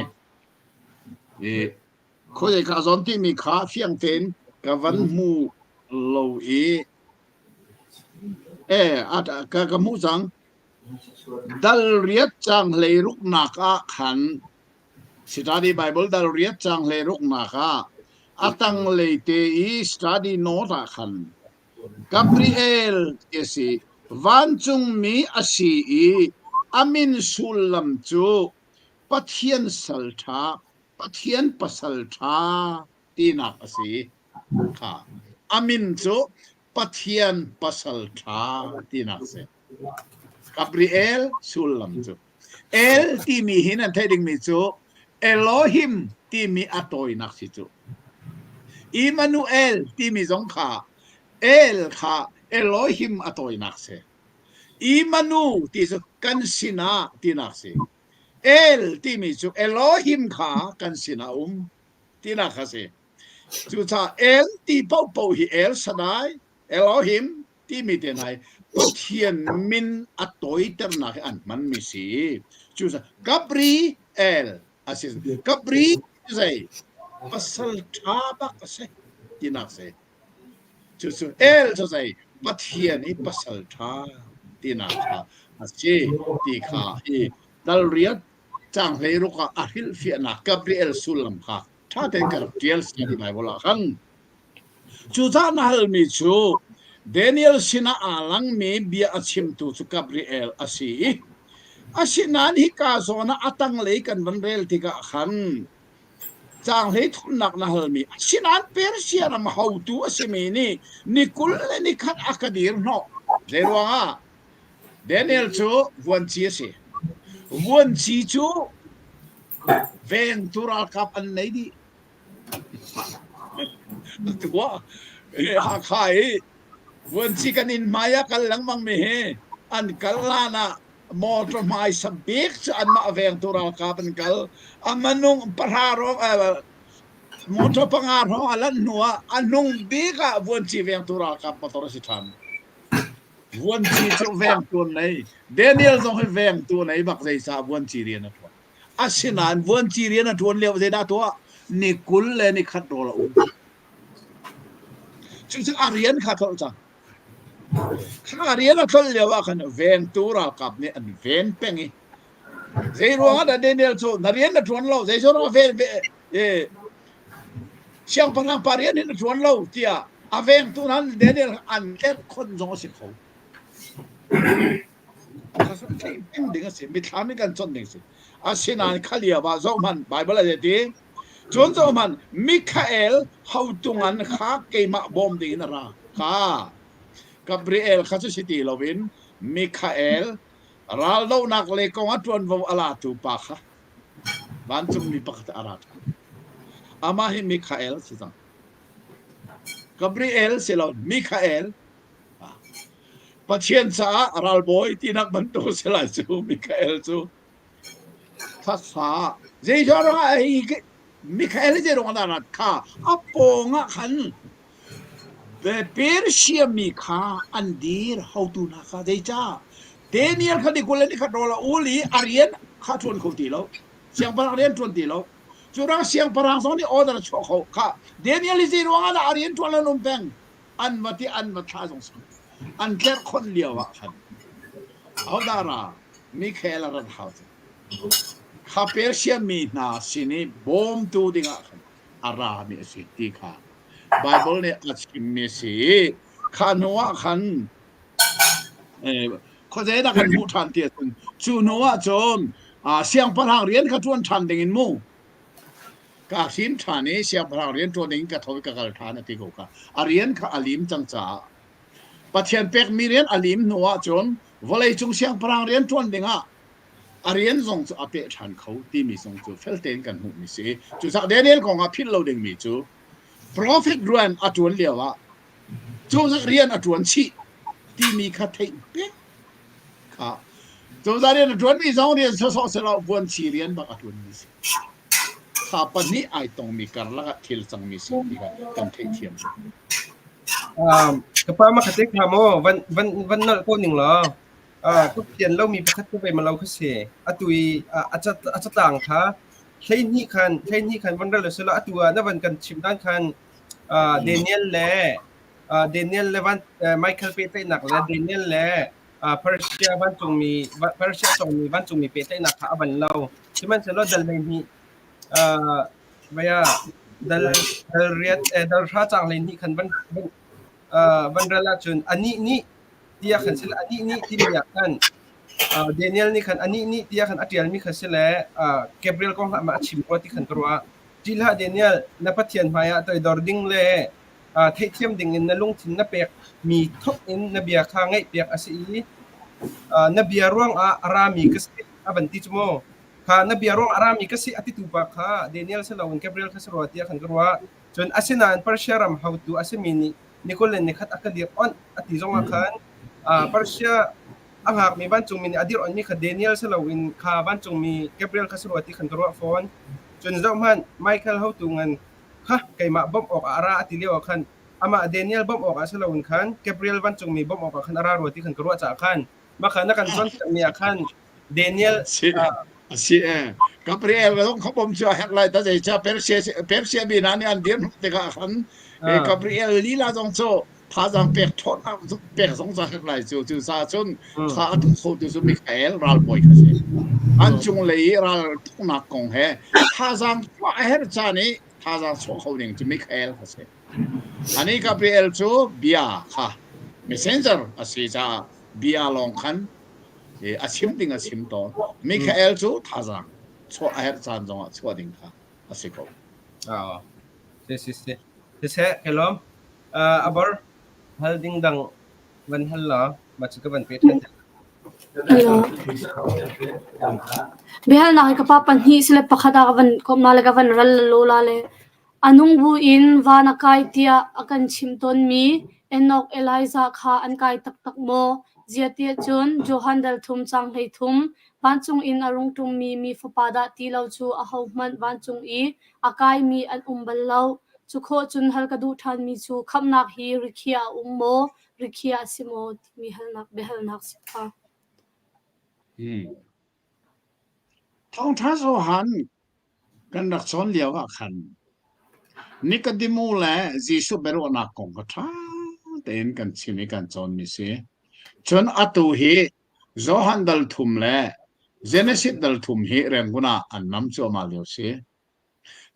โคเซกาโซนที่มีค่าเฟียงเทนกับวันมูโลอาจกะมูจังดัลเรียจังเลยรุกนักขันสตาดีไบเบิลดัลเรียจังเลยรุกนักอัตังเลยเตอีสตาดีโนตขันกาเบรีเอลเอซีวันจุงมีอาชีอามินสุลลัมจูปัทยันสัลทาปัทยันปัสสัลทาตีนักอาชีค่ะอามินจูปัทยันปัสสัลทาตีนักเสกาเบรีเอลสุลลัมจูเอลที่มีหินันเทดิงมีจูเอโลฮิมที่มีอัตโอยนักสิจูอิมานูเอลที่มีสองขาเอลขาเอโลฮิมอัตโอยนักเสอิมานูที่สุกันสินาที่นักเสเอลที่มีจูเอโลฮิมขากันสินาที่นักเสจูถ้าเอลที่เป่าฮิเอลสดายเอโลฮิมที่มีแต่ไหนปัทยันมินอัตโอยเตอร์นักอันมันมีสิจูถ้ากาเบรีเอลอาศิกาเบรีใช่ปัสสัลทาบักใช่ที่นักเสจูเอลใช่ปัทยันอีปัสสัลทาที่นักอาศิที่ข้าดัลเรียจังเลยรุกอาฮิลฟิอานักกาเบรีเอลสุลลัมค่ะถ้าเด็กกับเดียลสที่ไม่บอกกันจูจ้านาลมิจูเดนิเอลสินาอาลังมีเบียอาชิมตูสุกาเบรีเอลอาศินันฮิกาโซนาอัตังเลยกันวันเรลที่กะขันจางเลยทุนนักนาลมีอาศินันเปอร์เซียนมาฮาวตูอาศิมีนี่นิคุลเลนิคัดอากาดีร์โนเดรวงเดนิเอลจูวันชีสิวันชีจูเวนตูรัลคับอันไหนดีตัวฮักไฮวันชีกันอินมายากันหลังมังมีอันกัลลานะมอตร์ไมซ์สับเบกอันมาเวนตูรัลคับอันกัลอันมันนุ่งปะฮารองมอตร์ปังอารองอันนั้นนัวอันนุ่งเบกะวันชีเวนตูรัลคับมาตรสิทันวันชีจูเวนตัวไหนเดนิเอลต้องให้เวนตัวไหนบักใจสาวันชีเรียนนะตัวอาศินันวันชีเรียนนะตัวเลี้ยวใจได้ตัวนิคุลเลนิคัดโรลจึงอาเรียนข้าทศจังข้าเรียนนะทศเลี้ยวกันเวนตูรากับเนี่ยอันเวนเป็งอีเจ้ารู้ว่าเดนิเอลโซนาเรียนนะทวนเราเจ้ารู้ว่าเวนเชียงพังปารีนนะทวนเราที่อาเวนตูนั้นเดนิเอลอันแค่คนจงสิเขาข้าสังเกตเป็นดิ่งสิไม่ทำให้กันจนดิ่งสิอาศินันขาเลียว่าโจมันไบเบิลอะไรดีจนโจมันมิคาเอลเขาตุงันข้าเกมาบอมดีนะราข้ากาเบรีเอลข้าสุสิติลวินมิคาเอลรัลโดนักเลกงอัตวันวอลาตูปะค่ะบ้านจุมีปักตาราอามาฮิมิคาเอลสิจังกาเบรีเอลสิลอนมิคาเอลปัจเจียนซารัลบอยที่นักบรรทุกสิลาจูมิคาเอลจู ภาษาเจ้าอะไรมิคาเอลเจรงดานัดค่ะอัปโปงะขันเปเปอร์เชียมิคาอันดีร์ฮาวตูนักเจ้าเดนิเอลคดีกุลนี่ขัดโรลาอูลีอารีนข้าชวนเขาตีแล้วเสียงพลังเรียนชวนตีแล้วจุดนั้นเสียงพลังสองนี่ออเดอร์ชเขาค่ะเดนิเอลจีรวงดาอารีนชวนละนุ่มแปงอันมาที่อันมาท่าสงสารอันแค่คนเดียวอะขันเอาดารามิคาเอลรันฮาวต์ข้าเปอร์เชียมีนาสินีบอมตูดิงะขันอารามีสิทธิค่ะไบเบิลเนี่ยอัจฉริมีสิข้านัวขันเขาจะได้กันพูดทันเทียนจูนัวจนเสียงพลังเรียนข้าชวนทันดิ่งมูกาสินทานี่เสียงพลังเรียนตัวดิ่งกับทวิกกับทานที่กูกะอาเรียนข้าอลิมจังจ้าปัจเจียนเป็กมีเรียนอลิมนัวจนวลัยจุงเสียงพลังเรียนตัวดิ่งอ่ะอาเรียนส่งจูอาเปชันเขาที่มีส่งจูเฟลเตนกันหูมีสิจูสักเดนิเอลของอาพิลเราดิ่งมีจู Prophet รวนอาจวนเลียวอ่ะจูสักเรียนอาจวนชีที่มีคาเทเป็กค่ะจูสักเรียนอาจวนมีสองเรียนสองเสร็จแล้ววนชีเรียนบักอาจวนมีสิข้าปนี้ไอตรงมีการละทิลสังมีสิที่กันเทียมkapag makatik mo van na ko ning lo ko pian lo mi pakat koไปมาเราkasi atui atang khaใช่นี่คันวันเราเลยละตัวนั่นวันกันชิมด้านคันเดนิเอลและวันไมเคิลเปเต้หนักและเดนิเอลและเพอร์เซียวันจงมีวันจงมีเปเต้หนักค่ะวันเราใช่ไหมเสร็จแล้วดัลเลยนี่ดัลเรียดดัลราจังเลยนี่คันวันเราจนอันนี้นี่ที่อยากคันเสร็จอันนี้นี่ที่ไม่อยากคันเดนิเอลนี่คันอันนี้นี่ที่อยากคันอัตยาลมีคันเสร็จแล้วเกเบรียลก็มาชิมโปรที่คันตัวจิลฮะเดนิเอลนับพัฒน์พายะตัวดอร์ดิ้งเลยเทียมดิ่งอินนั่งลงทิ้งนับเปียกมีทุกอินนับเบียข้างไงเปียกอาศัยนับเบียร่วงอารามีก็สิบันทิจโมค่ะนับเบียร่วงอารามีก็สิอติตุปะค่ะเดนิเอลเสลาวันเกเบรียลก็สรวติคันตัวจนอาศัยนั้นปาร์เชียรัมฮาวตูอาศัยมินินิโคลเลนนิขัดอักเดียออนอติจงอาคันปาร์เชียอังหากมีบ้านจงมินิอดีรออนมีขัดเดนิเอลเสลาวินค่ะบ้านจงมีเกเบรียลก็สรวติคันตัวฟอนจนเจ้ามันไมเคิลฮาวตูงันค่ะไก่มาบ่มออกอาราอติเลียวคันอามาเดนิเอลบ่มออกอาเสลาวินคันเกเบรียลบ้านจงมีบ่มออกคันอารารวติคันกรัวจากคันมาคันนักการจนมีคันเดนิเอลสิกับเรียลก็ต้องเขาบ่มช่วยอะไรแต่จะเปอร์เซียบีนันนี่อันเดียนแต่ก็คันกับเรียลลีลาจงโซ他让别拖那别送上来就啥种他都好就是米开尔拉不开始安中雷拉通那讲嘿他让发嘿啥呢他让错后人就米开尔开始อันนี้กับเรียลจูเบียค่ะ messenger อาศัยจะเบียลองคันอาชิมดิ่งอาชิมต่อมิคาเอลจูท่าจังชัวร์เหตุจานจงชัวร์ดิ่งค่ะอาศัยเขาเช่เฮลโลบอร์ฮัลดิ่งดังวันฮัลโหลมาชิคกันเป็นเบลนักกับป้าปันฮีสิเลปะขัดกันคมนาเลกันรัลโลลาเลอันุงบูอินวานักไอเตียอากันชิมตนมีเอ็นอกเอลิซาค่ะอันไกตักโมเจียเตียจุนโจฮันเดลทุมจังให้ทุมบ้านจงอินอารุงตุงมีฟปาดาตีเลาจูอาหาวมันบ้านจงอีอากายมีอันบัลเลาจุโคจุนฮัลกระดูทันมีจูคำนักฮีริคียโมริคียสิโมมีฮัลนักเบฮัลนักสิค่ะท้องท้าโซหันกันดักซ้อนเลียวอ่ะคันนี่ก็ดิมูแลจีสุเบโรนักกงก็ท้าเต็นกันชิมิกันจอนมิสิจนอตุฮีโจฮันดัลทุมแลเจเนซิตดัลทุมฮีเรงกุนาอันน้ำจัวมาเลียวสิ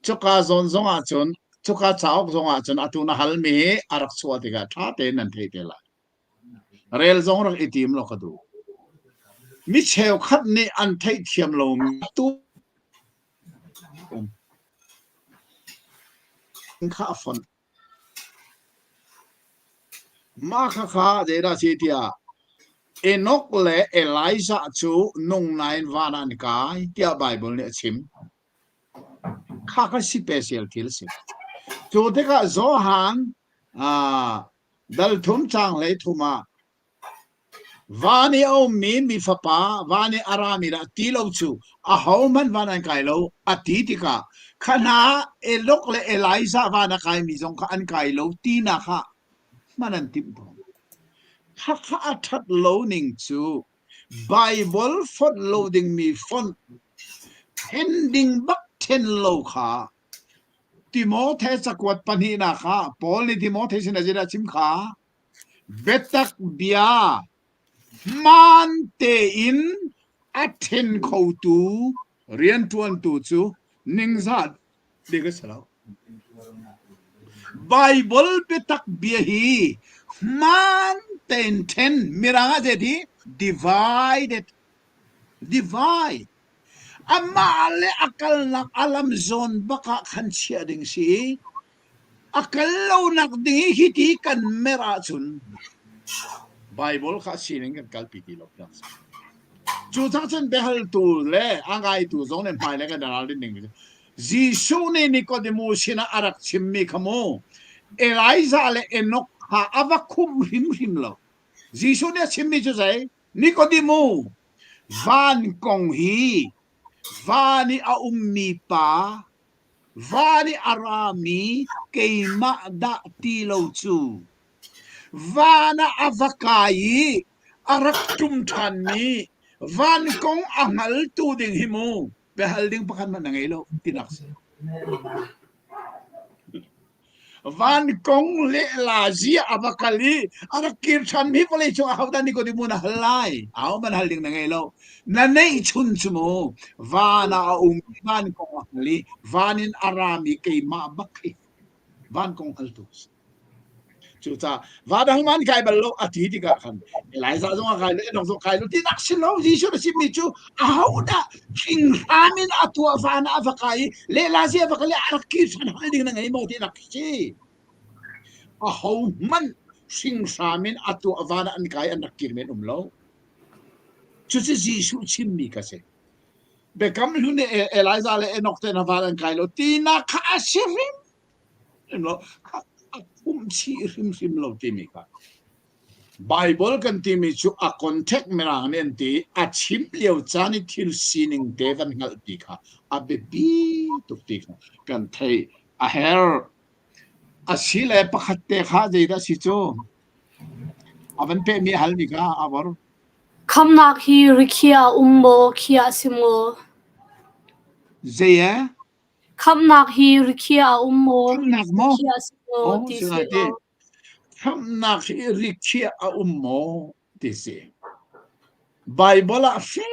จุกาจอนจงอาจนจุกาเจ้าจงอาจนอตุนาฮัลมีอารักชัวติกาท้าเต็นนันเทเตล่าเรลจงรักอิติมโลกดูมิเชลคัดนี่อันเทียมลมตู้ข้าฝนมาข้าเดราสิเตียเอนกเล่เอลิซาจูนงนายนวานันกายเตียไบเบิลเนี่ยชิมข้าก็สิเปเชียลทิลสิจูเด็กโจฮันดัลทุมจังเลยทุมา vani au mi fapa vani arami da ti lo chu a hauman van an kai lo a ti tika khana elok le Eliza vana kai mi jong kha an kai lo ti na kha manan tim to kha kha athat lo ning chu Bible font loading mi font pending bak ten lo kha Timothy sakwat pani na kha Paul ni Timothy sinajira chim kha betak bia man te in aten khou tu rian tuan tu chu ning zat de ga salo Bible betak bia hi man ten miranga je di divide amma ale akal nak alam zon baka khan chia ding si akal lo nak ding hiti kan mera chun Bible kha sining kan kalpiti lok dak chu cha chen behal tu le angai tu zong nen pai le kan dal din ning Jisu ne Nicodemus sina arak chimmi khamo Eliza le Enoch ha avakum him lo Jisu ne chimmi chu sai Nicodemus van kong hi vani a ummi pa vani arami keima da tilo chu vana avakai arak tum than mi van kong angal tu ding himu behal ding pakan man ngelo tinak van kong le la zia avakali arak kir than mi pole chu hauda ni ko di muna halai aw man hal ding ngelo na nei chun chumo vana van kong ali vanin arami keima bakhi van kong altus chu cha vadang man kai ballo ati ti ka khan Eliza zong kai le dong so kai lu ti nak silo ji shu si mi chu auda king ramin atwa vana avakai le la zia avakali arak kir than hal ding ngai mo ti nak chi a how man sing ramin atwa vana an kai an nakir men umlo chu si Jisu chimmi ka se bekam lu ne Eliza le Enoch te na valan kai lo ti na ka asirim lo chi rim lo ti mi ka Bible kan ti mi chu a contact merang nen ti a chim leo chani thil sining devan ngal ti kha a be bi tu ti kan thei a her a sile pakhat te kha je da si chu avan pe mi hal mi ka awar khamnak hi rikhia ummo khia simo zeya khamnak hi rikhia ummo khamnak mo khia simo ti singate simo khamnak hi rikhia a ummo ti se Bible a fe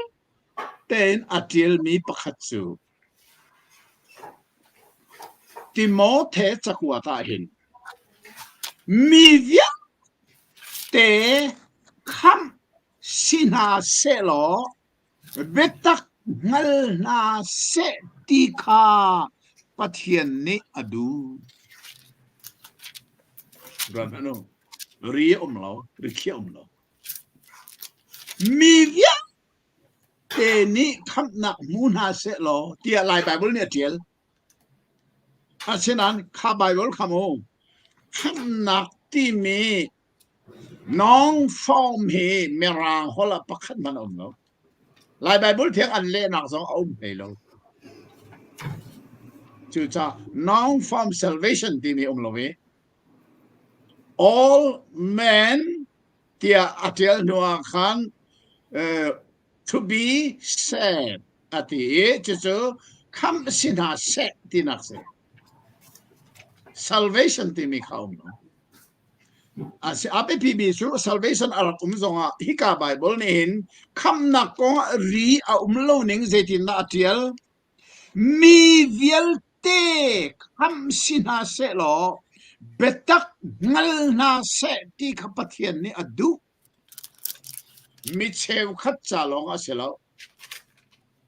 ten atil mi pakhat chu Timothy chakwa ta hin mi via te kham sina selo betak ngal na se ti kha pathian ni adu ranano ri omlo rikhia omlo mi via te ni kham nak muna selo ti lai Bible ni tiel asenan kha Bible khamo kham nak ti miน้องฟอมเฮเมราฮอลปักขันมันอมเนาะลายไบเบิลเทียงอันเล่นักสองอมเฮโลจู่จ้าน้องฟอม salvation ที่มีอมโลเว all men ที่อาเทียนนัวขันto be saved อาทิจู่คำสินาเสที่นักเส salvation ที่มีเขาเนาะape pibi su salvation arak zonga hika Bible ni hin khamna ko ri a umlo ning zetin na atial mi vielte kham sina se lo betak ngal na se ti khapathian ni adu mi cheu khat cha long a se lo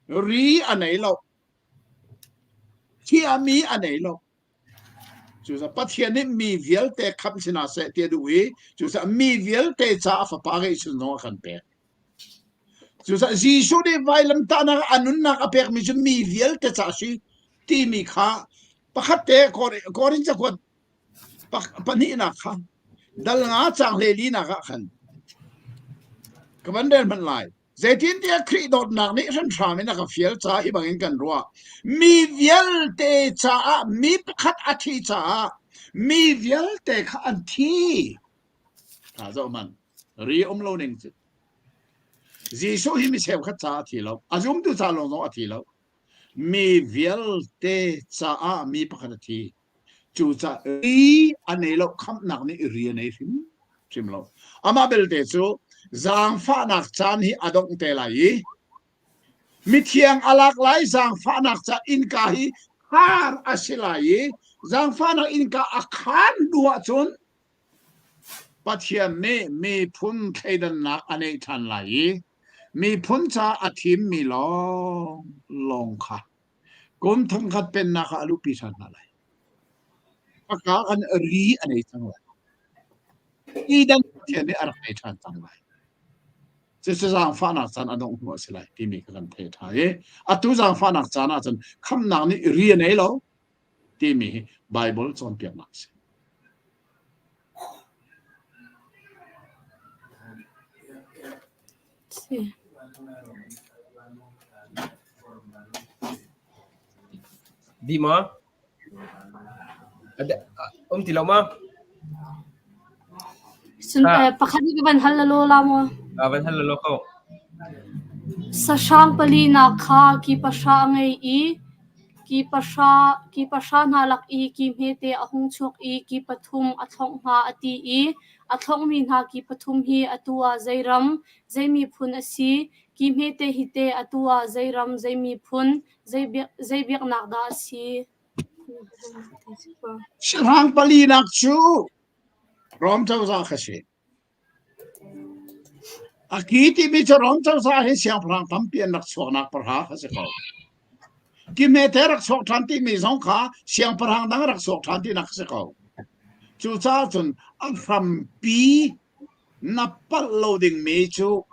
ri anei lo thi ami anei lo chú sa pathian ni mi vial te kham sina se te duwi chú sa mi vial te cha fa pa ge chu no kan pe chú sa Jisu de vailam ta na anun na ka pek mi chu mi vial te cha si ti mi kha pakhat te korin cha kwat pani na kha dal nga chang le li na ka khan ก็มันเดินมันไหลเจตินเตียครีดอดหนักนี่ฉันถามไม่นักเฟียลจ้าอีบางอย่างกันรัวมีเวียลเตจ้ามีขัดอาทิจ้ามีเวียลเตขัดทีถ้าเจ้ามันรีอมโลนึงจุดจีซูฮิมิเซลขัดจ้าทีแล้วอาจุมตุจ้าลงน้องอาทิแล้วมีเวียลเตจ้ามีขัดทีจูจ้าอันนี้เราคำหนักนี่เรียนในฟิมเราอามาเบลเตจูจางฟ้านักจานฮีอดงเตลัยมิเทียงอลักไลจางฟ้านักจานอินกาฮีฮาร์อาศิลัยจางฟ้านักอินกาอาคารดัวจนปัจเจียนนี้มีพุนเทดันนักอันนี้ทันไหลมีพุนจ้าอาทิมมีลองค่ะกุมทั้งขัดเป็นนักอลูปิชันอะไรปากกาอันรีอันนี้ทั้งหลายอีดันเทียนนี้อะไรทันทั้งหลายจะสร้างฟ้านักจานอดงหัวสิไลที่มีกันเทศไทยอัตุสร้างฟ้านักจานอาจารย์คำนางนี้เรียนไหนแล้วที่มีไบเบิลจนเปลี่ยนนักสิดีมั้ยที่เรามาsun pakhani ka ban halalo lamo ban halalo ko sa shang pali na kha ki pasha ngai I ki pasha na lak I ki mete ahung chok I ki pathum athong ha ati I athong min ha ki pathum hi atua zairam zaimi phun asi ki mete hite atua zairam zaimi phun zaibiak nak da asi Shirang pali nak chu rom chau za khashi akiti mi chu rom chau za he siang phlang tam pian nak chok nak par ha khase ko ki me te rak chok than ti mi zong kha siang par hang dang rak chok than ti nak se ko chu cha chun ang from pi na pal loading me chu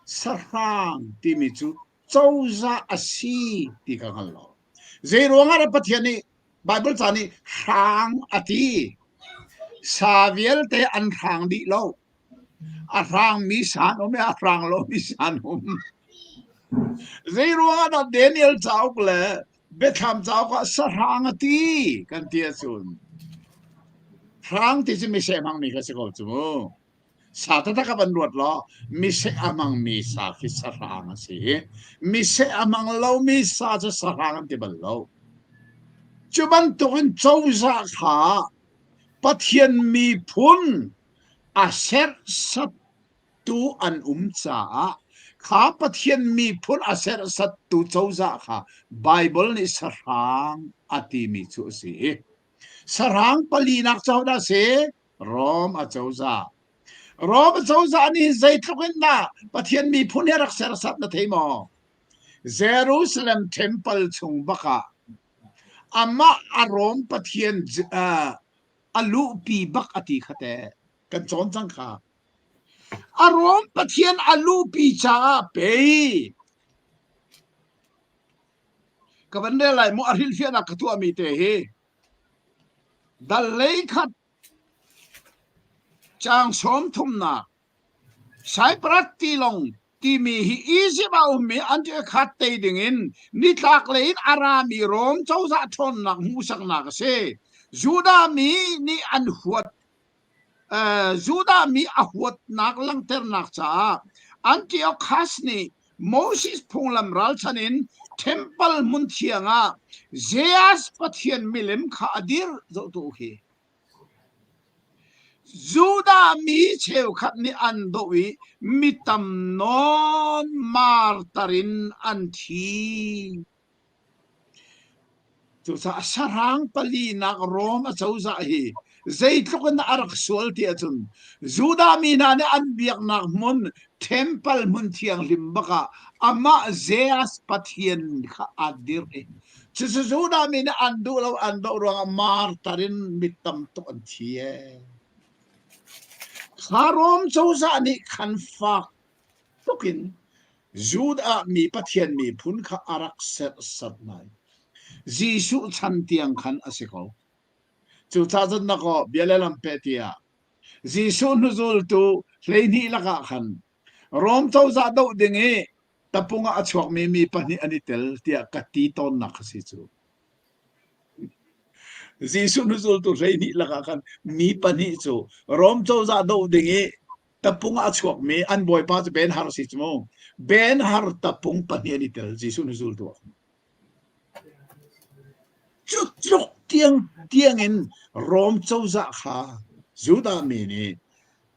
sarang ti mi chu chau za asi ti ka hal lo zero nga pathiani Bible tani rang ati saviel te an rang di lo a rang mi san o me a rang lo mi san zero ada Daniel chau le Betham chau ka sarang ati kan tia sun rang ti si mi se mang mi ka se ko chu sa ta ka ban ruat lo mi se amang mi sa ki sarang si mi se amang lo mi sa cha sarang ti bal lo Chuban tukin chauza kha pathian mi phun aser sat tu an cha kha pathian mi phun aser sat tu chauza kha Bible ni sarang ati mi chu si sarang palinak chauda se rom a chauza ni zai thukin na pathian mi phun ya rak ser sat na theimo Jerusalem temple chung baka ama arom pathian alu pi bak ati khate kan chon chang kha arom pathian alu pi cha pe ka bande lai mo arhil fia na katu ami te he dal lei khat chang som thum na sai prat ti long ti mi hi easy ba mi ante khat te dingin ni tlak lein arami rom chauza thon nak musak nak se juda mi ni an huat juda mi a huat nak lang ter nak cha Antioch khasni Moses phunglam ral chanin temple mun thianga Zeas pathian milim kha adir zo tu hi Juda mi cheu khat ni an dowi mitam non martarin anthi chu sa sarang pali nak rom a chauza hi zai tlukan arak sual ti achun Juda mi na ne an biak nak mun temple mun thiang limbaka ama Zeas pathian kha adir e chu Juda mi na an do lo an do ro martarin mitam to anthi e Harom chauza ni khan fak tukin Juda mi pathian mi phun kha arak set sat nai Jisu chan tiang khan asiko chu cha jan na ko bialelam petia Jisu nuzul tu leini laka khan rom chau za do dingi tapunga achwak mi pani anitel tia kati ton na kasi chu Jisu nuzul tu reini lakakan mi pani chu rom chau za do dingi tapunga achwak mi an boy pa ben har si mo ben har tapung pani anitel Jisu nuzul tu chuk tiang in rom chau za kha juda mi ni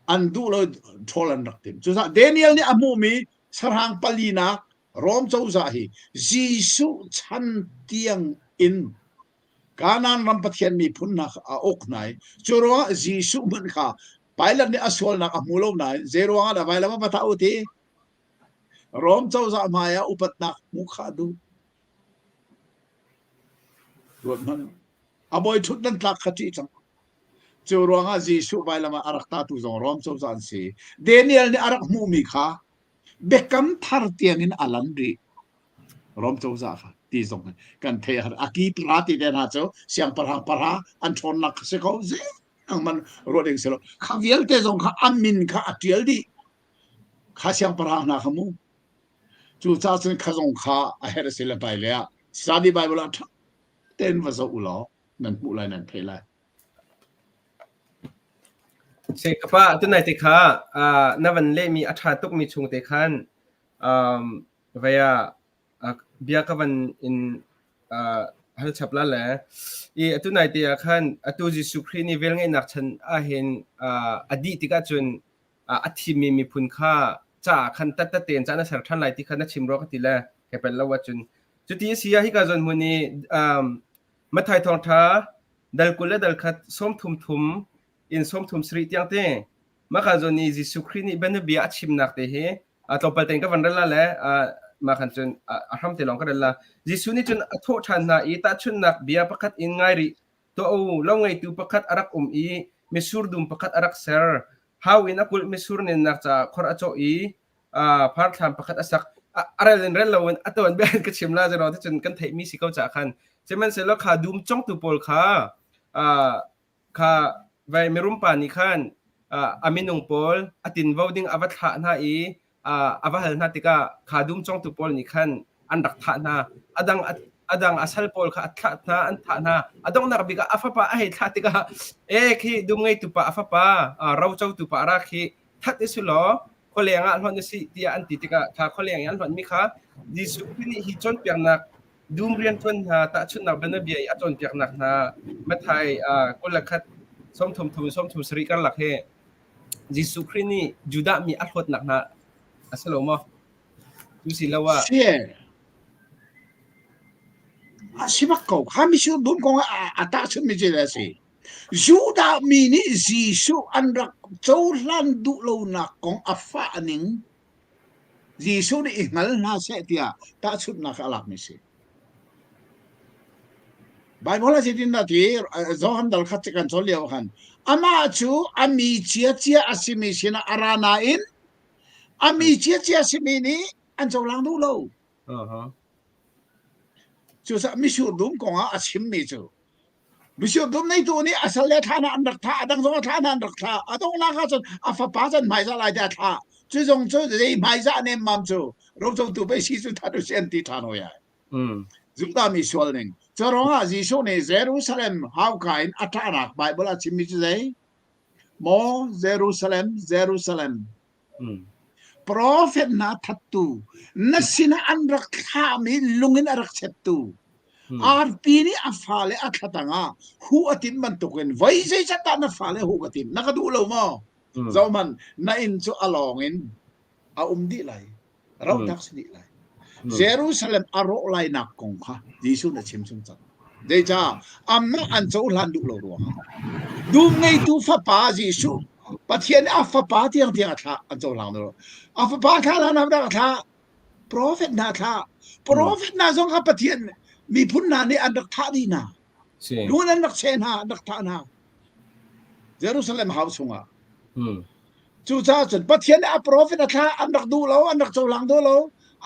andu lo tholan raktim chu sa Daniel ni amu mi sarhang palina rom chau za hi Jisu chan tiang in kanan ram pathian mi phunna a ok nai churwa Jisu man kha pilot ni aswal na amulo nai zero nga da baila ma pata uti rom chau za maya upat na mukha du rot man aboy thut nan tlak khati chang churwa nga Jisu baila ma arak ta tu zong rom chau zan si Daniel ni arak mu mi kha bekam thar tiang in alandri rom chau za kha ti zong kan the har aki prati den ha cho siang parha an thon nak se ko je ang man roding selo khaviel te zong kha amin kha atiel di kha siang parha na khamu chu cha chen kha zong kha a her se la bai le study bible at ten was u lo nan pu lai nan phei lai se kapa tu nai te kha na van le mi atha tuk mi chung te khan via bia ka van in hal chapla la I atu nai te khan atu Jisu Christ ni vel ngai nak chan a hen adi tika chun athi mi phun kha cha khan tat ten cha na sar than lai ti khan na chim ro ka ti la ke pel la wa chun chu ti sia hi ka zon muni ma thai thong tha dal kula dal khat som thum in som thum sri tiang te ma ka zon ni Jisu Christ ni ban bia chim nak te he to pal ten ka van la la ma khan chun ahram te long ka la Jisu ni chun atho than na I ta chun nak bia pakat in ngai ri to o lo ngai tu pakat arak I misur dum pakat arak ser how in akul misur nin nak cha khor acho I par tham pakat asak aral len rel lawen aton ben ka chimla zero ta chun kan thei mi si ko cha khan cheman se lo kha dum chong tu pol kha kha vai merum pa ni khan aminung pol atin voting avatha na I avahal na tika khadum chong tu pol ni khan andak tha na adang asal pol kha atha na an tha na adong na bika afapa ai tha tika khi dum ngai tu pa afapa raw chau tu pa ra khi that isulo ko lenga alhon si tia anti tika kha ko leng yan hon mi kha Jisu ni hi chon piang nak dum rian thon ha ta chun na bana bi ai aton piang nak na mathai ko la khat som thum sri kan lak he Jisu Christ ni juda mi alhot nak na asalo mo tu silawa Sibakko kami siya doon kung atasun mi sila si Juda mini Jisu anrak chaulan dulo na kung afa aning Jisu ni ingal na sa tiya tasun na kalak mi si Bible si din na ti zohan dal katsikan solyaw kan ama chu ami chia asimi sina aranain ami chia asimi ni an chaulang dulo chu sa mi shu dum ko a chim mi chu mi shu dum nei tu ni asal le thana an dak tha dang zo thana an dak tha adong la ka chon a fa pa jan mai za lai da tha chu jong chu de mai za ne mam chu ro chu tu be si chu tha du sen ti tha no ya zu da mi shol ning cho ro a ji shu ne Jerusalem how kind atara Bible a chim mi chu dei mo Jerusalem Prophet na thatu na sina anrak kami lungin arak setu arti ni afale akhatanga hu atin man tuken vai jai chata na fale hu atin nakadulo mo zaman na inso alongin a umdi lai raw tax di lai Jerusalem aro lai nak kong kha Jisu na chimsum chat dei cha amma anso landu lo ro du ngai tu fa pa Jisu Pathian afa pa tiang tha an zo lang do afa pa tha na na tha prophet na zong ka pathian mi phun na ni an dak tha di na lu nan dak chen ha dak tha na Jerusalem house hunga chu cha chun pathian a prophet na tha an dak du lo an dak zo lang do lo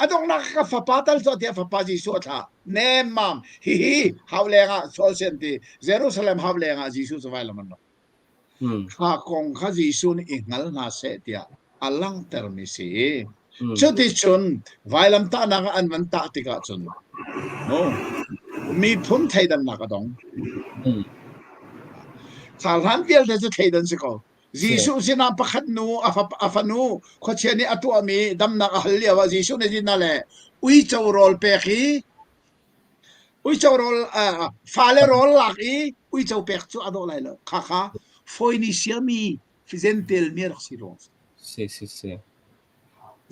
adong na ka fa pa tal zo dia fa pa ji so tha ne mam hi haw lenga so sen ti Jerusalem haw lenga Jisu so vai la man kha kong kha Jisu ni ingal na se tia alang termisi chuti chun vailam ta na an man ta tika chun no mi phun thaidan na ka dong salhan pial de chu thaidan si ko jisu sina pakhat nu afanu khocheni atu ami dam na ka halya wa jisu ne din na le ui chau rol pe khi ui chau rol fale rol laki ui chau pe chu ado lai lo kha kha foi ni siami fizentel mir siro si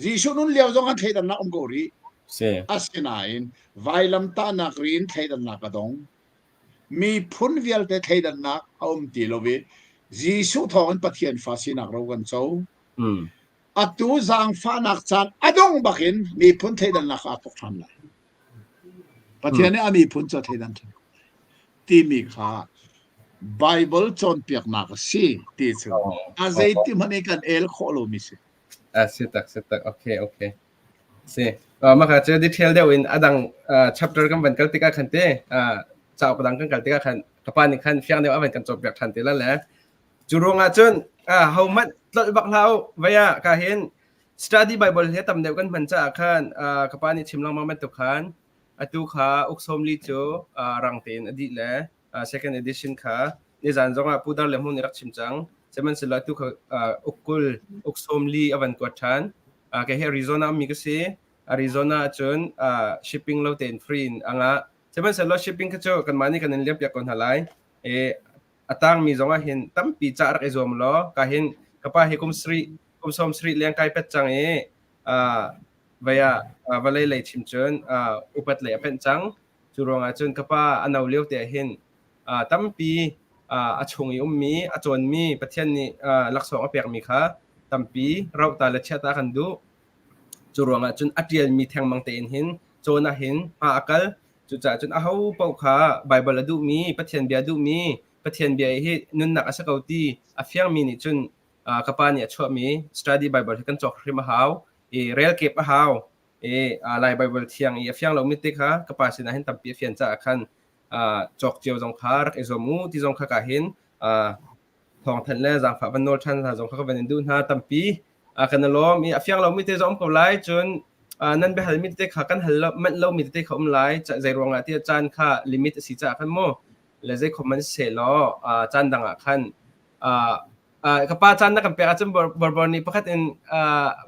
jisu nun liao zong an thaidan na gori si asinain vailam ta na green thaidan na ka dong mi phun vial te thaidan na ti lovi jisu thong pathian fa sinak ro gan chau atu zang fa nak chan adong bakin mi phun thaidan na ka tok tham la pathian ne ami phun cha thaidan ti mi kha bible chon piak na ka si ti chu azai ti mani kan el kholo mi se sitak okay si maka che detail de win adang chapter kan ban kal tika khan te chau padang kan kal tika khan kapani khan fiang de aban kan chop yak khan te la le juronga chun how much lot bak lau vaya ka hin study bible he tam de kan ban cha khan kapani chimlang ma man tu khan atu kha uksom li chu rangten adi le second edition kha ni zan zonga pudar le mun rak chimchang seman sela tu kha ukul uksom li aban ko than ke Arizona mi ka si Arizona chun shipping lo ten free anga seman selo shipping ka chu kan mani kan liap ya kon halai atang mi zonga hin tampi cha rak ezom lo ka hin kapa hi kum som sri liang kai pet chang vaya valai lai chim chun upat le pen chang churonga chun kapa anau leu te hin tampi achungi ummi achon mi pathian ni laksong apek mi kha tampi rau ta la chata kan du churonga chun atial mi thang mang te in hin chona hin akal chu cha chun a hau pau kha bible adu mi pathian bia du mi pathian bia hi nun nak asakauti afyang mi ni chun kapa ni achwa mi study bible kan chok rim haw real kep haw lai bible thiang afyang lo mi te kha kapa sina hin tampi fian cha khan chok chiao jong khar ezomu ti jong kha ka hin thong than le jang fa ban nol than sa jong kha ban du na tampi kan lo mi afyang lo mi te jom ko lai chun nan be hal mi te kha kan hal man lo mi te khom lai cha zai ronga ti chan kha limit si cha khan mo le zai khom se lo chan danga khan kapa chan na kan pe achum bor ni pakhat in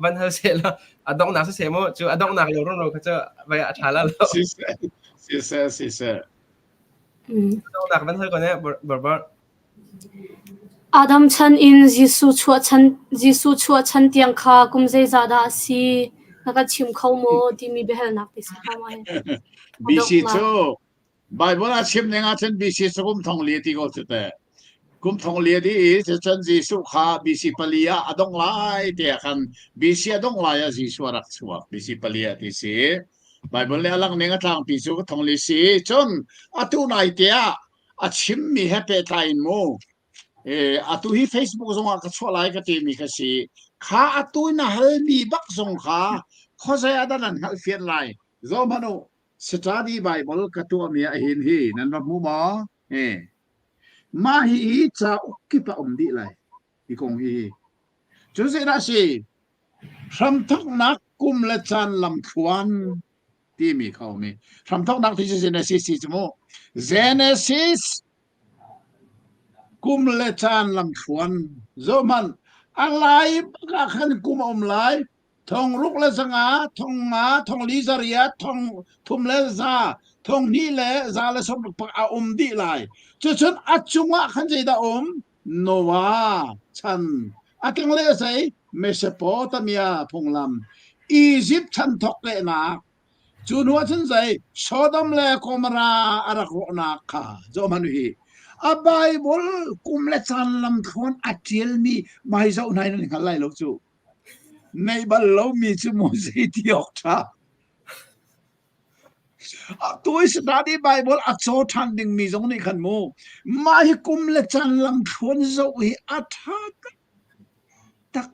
ban hal se lo adong na se mo chu adong na lo ron ro kha cha vai athala lo si se adong na ban hal ko ne bor Adam chan in Jisu chua chan tiang kha kumzei zada si naka chim khau mo ti mi behel nak ti sa ma BC chu Bible a chim nenga chen BC chu kum thong li ti go chute kum thong li di se chan Jisu kha BC palia adong lai te khan BC adong lai a Jisu rak chua BC palia ti si Bible le alang nenga thang pi chu thong li si chon atu nai te a chim mi hepe tain mo atu hi Facebook zonga ka chwa lai ka te mi ka si kha atu na hal mi bak zong kha kho sai adanan hal fian lai zo manu study bible ka tu mi a hin hi nan ba mu ma ma hi cha ukki pa di lai i kong hi chu se ra si ram thak nak kum la chan lam khwan ti mi khau mi ram thak nak ti Genesis si mo Genesis kum le chan lam khwan zo man alai ka khan kum lai thong ruk le sanga thong ma thong li zaria thong thum le za thong ni le za le som pa di lai chu chun achunga khan je da nowa chan atang le sai Mesopotamia phonglam Egypt chan thok le na chu nuwa chan sai Sodom le Gomorrah arak ro na kha zo man hi a Bible kum le chan lam khon atiel mi mai zo nai na ngal lai lo chu nei ba lo mi chu mo sei ti ok tha tôi study Bible a cho than ding mi zong ni khan mo mai kum le chan lam khon zo hi a tha tak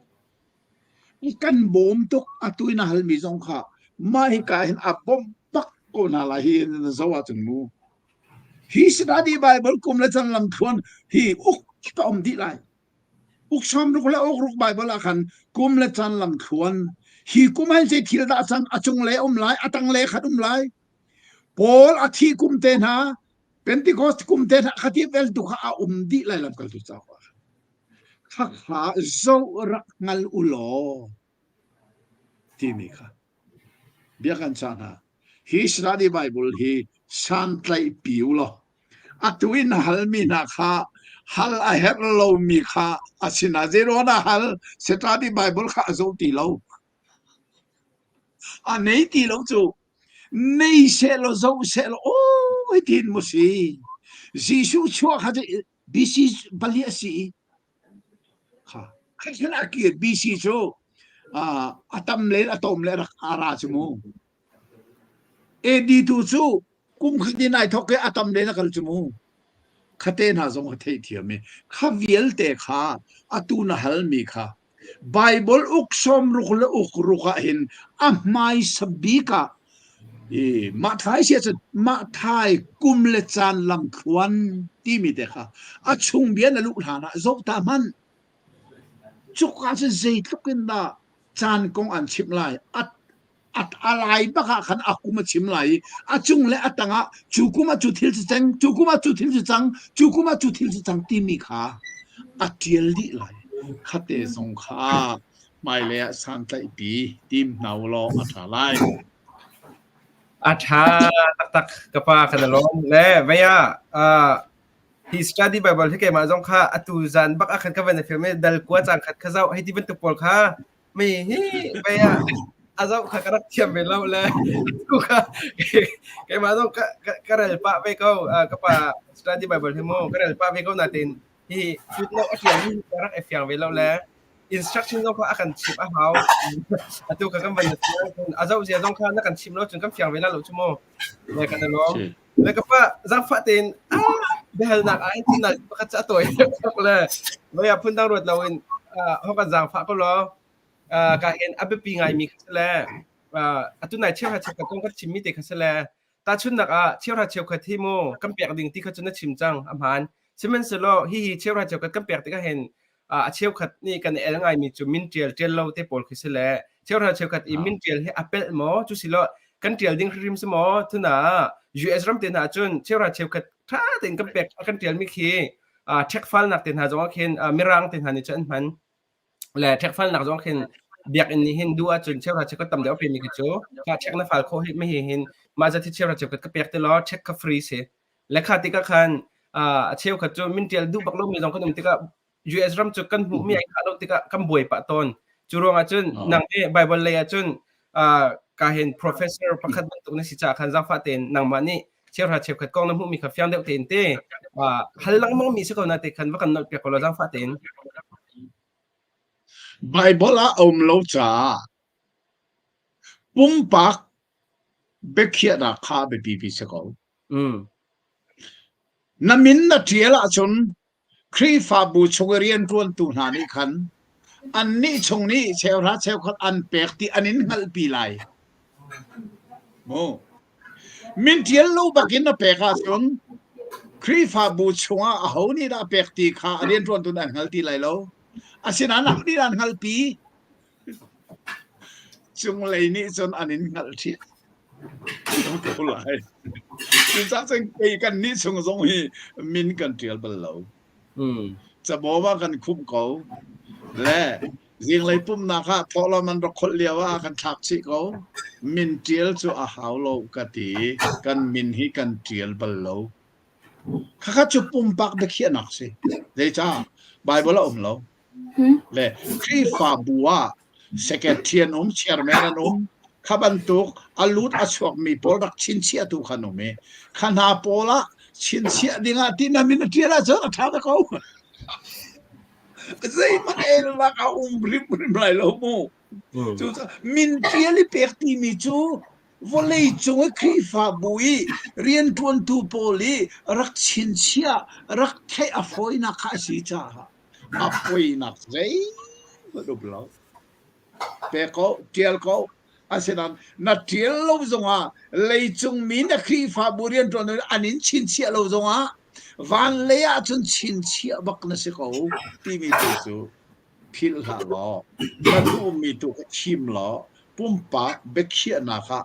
kan bom tok a tôi na hal mi zong kha mai ka hin a bom pak ko na la hi na zo wa chung mu hi study Bible kum le chan lam khon hi uk pa di lai อุกซ้อมรุกและอกรุกใบบละคันกุมและจันลำควรฮีกุมให้ใจทิลดาจังอจงเลอมไลอตังเลขัดไลปอลอธิกุมเตนะเป็นติโคสกุมเตนะขัดที่เวลตุขะดีไลลำกัลตุจ้าข้าหาโซรักงัลอุโลที่มีค่ะเบียกันชานะฮีสตาดีไบเบิลฮีชันไตปิวโลอัตวินฮัลมีนาคาฮัลอาเฮรโลมีคาอาชินาเจโรนาฮัลสตาดีไบเบิลข้าโซตีโลอันนี้ตีโลจูนี่เซโลโซเซโลโอ้ยทีนมุสีจิชูชัวข้าจะบิซิบาลีสีค่ะข้าจะนักเกียรติบิซิชูอะตอมเลรักอาราชมูเอดีทูซูกุมขดินายทอกเกอะตอมเลนักลชมูขเตน่าจงขเทเทียมข้าเวียลเตข้าอตูนฮัลมีข้าไบเบิลอุกสมรุกเลอุกรุกเห็นอ่ะไม่สบีกะมาทายเสียจนมาทายกุมเลจานลำควันที่มีเตข้าอ่ะชุงเบียนลุกหานะจบตามันจุกอาจจะเจตลุกินดาจานกงอันชิมไลอัดอะไรบ้างขันอากุมาชิมไหลอาจุงและอัตังอ่ะจูกุมาจุทิลจังจูกุมาจุทิลจังจูกุมาจุทิลจังที่มีขาอัดเทียลดีไหลขัดเตสงขาไม่เลยสันติปีทีมนาวโลอัฐาไลอาชาตักกระปาขนาดล้มและเวียที่สตัดดี้ไบเบิลที่เกี่ยมาจงค่าอตุจันบักอาคันกับวันในฟิล์มดัลกัวจังขัดข้าเจ้าให้ที่เป็นตุปอลค่าไม่ฮีเวียอาจจะข้ารักเทียมไปแล้วเลยทุกข้าเกี่ยมาต้องกระเดลป้าไปเขากับป้าสตัดดี้ไบเบิลที่โม่กระเดลป้าไปเขาหน้าตินที่ชุดโลกเทียมที่รักเอฟยังไปแล้วเลยอินสตรัคชั่นต้องเขาอาคันชิปอาเขาทุกข้ากับวันในฟิล์มอาจจะเสียต้องข้านักการชิมแล้วจนกับยังไปแล้วหลุดชั่วโมงเลยกันล้มแล้วก็ป้าจังฟ้าตินเดี๋ยวนักไอ้ที่นักก็จะตัวเยอะเลยเราอยากพูดตั้งรถเราเองเขาก็จังฟ้าก็รอการเห็นอัปปีไงมีขั้นแรกตุนไหนเชี่ยวหาเชี่ยวกับต้องก็ชิมมีเด็กขั้นแรกตาชุนนักเชี่ยวหาเชี่ยวกับที่โม่กำเปียกดิ่งที่เขาจะน่าชิมจังอาหารซึ่งมันสุดแล้วฮีเชี่ยวหาเชี่ยวกับกำเปียกที่เขาเห็นเชี่ยวขัดนี่กันเองไงมีจุมินเจลเราเตปอลขั้นแรกเชี่ยวหาเชี่ยวกับอิมินเจลให้อัปเปิลหมอจุสิแล้วกันเจลดิ่งริมสมอทุน่ะUS รำเต็นหาจุนเชี่ยวหาเชี่ยวกับถ้าเต็นกำเปียกกันเจลมีขี้เช็คฟันหนักเต็นหาจงว่าเห็นไม่รังเต็นหานี่จะอันพันและเช็คฟันหนักจงว่าเห็นเบียกอันนี้เห็นดูจนเชี่ยวราชก็ตำเดียวเป็นมีกิจโจถ้าเช็คในฝ่ายเขาไม่เห็นมาจากที่เชี่ยวราชก็เปียกตลอดเช็คก็ฟรีเสียและค่าที่ก็คันเชี่ยวกับโจมินเจลดูบักลมมีสองคนหนึ่งที่ก็ US รำจุกันมีไอ้ข้าเราที่ก็กำบวยปะตนจูรวงอาจุนนางเอ๋ไบเบิลเลยอาจุนการเห็น professor ประคัดบรรทุกในสิจ่าคันจังฟ้าเต็นนางมันนี่เชี่ยวราชก็กองน้ำหูมีข้าฟังเดียวเต็นเต้ฮัลลังมั่งมีสักคนนั่นเต็คันว่ากันนกเปียกคนละจังฟ้าเต็นไบเบิลอมโลจ่าปุ่มปักเบกเขียดข้าไปปีสกอลน้ำมินนัดเทียละจนครีฟาบูชงเรียนรวนตูนานี่ขันอันนี้ชงนี้เชลรัดเชลขัดอันเปกที่อันนี้หัลปีไลโมมินเทียลูบักินนับเปกาจนครีฟาบูชงอาหูนี่ได้เปกที่ข้าเรียนรวนตูนันหัลตีไลโลอาศินันนักนี่ดันหัลปีจงเลยนี่จนอันนี้หัลทีต้องเท่าไหร่ที่จะเซ็งไปกันนี่จงฮีมินกันเทียลเบลล์จะบอกว่ากันคุ้มเขาและยิ่งเลยปุ่มนะคะพอเรามันรักคนเลี้ยวว่ากันทักสิเขามินเทียลจะอาหาวโลกติกันมินให้กันเทียลเบลล์ข้าจะปุ่มปักเด็กเขียนหนักสิเดี๋ยวจ้าไบเบิลเราและครีฟาบัวเซกเทียนเชียร์แมนข้าบันทุกอาลุดอาชวกมีโปรดักชินเชียตุขนมขันหาโปละชินเชียดิ่งที่นั่นมินเทียร์จะท้าตะเขาใจมันเองละเขาบริบไรแล้วโมจูมินเทียร์ลิเปกตีมิจูวอลเลยจงครีฟาบุยเรียนทวนตูโปลีรักชินเชียรักแค่อฟอยนักสิจ้าอฟอยนักใจมาดูบล้อเปก็เทียลก็อาศัยนั้นนัดเทียลเราจงเลยจงมีนักครีฟาบุเรียนทวนอันนี้ชินเชียเราจงวันเลยจนชินเชียบักนั่นสิเขาที่มีตัวสู พิลละล้อมันอุมมีตุกชิมล้อปุ่มปากเบกเชียนะคะ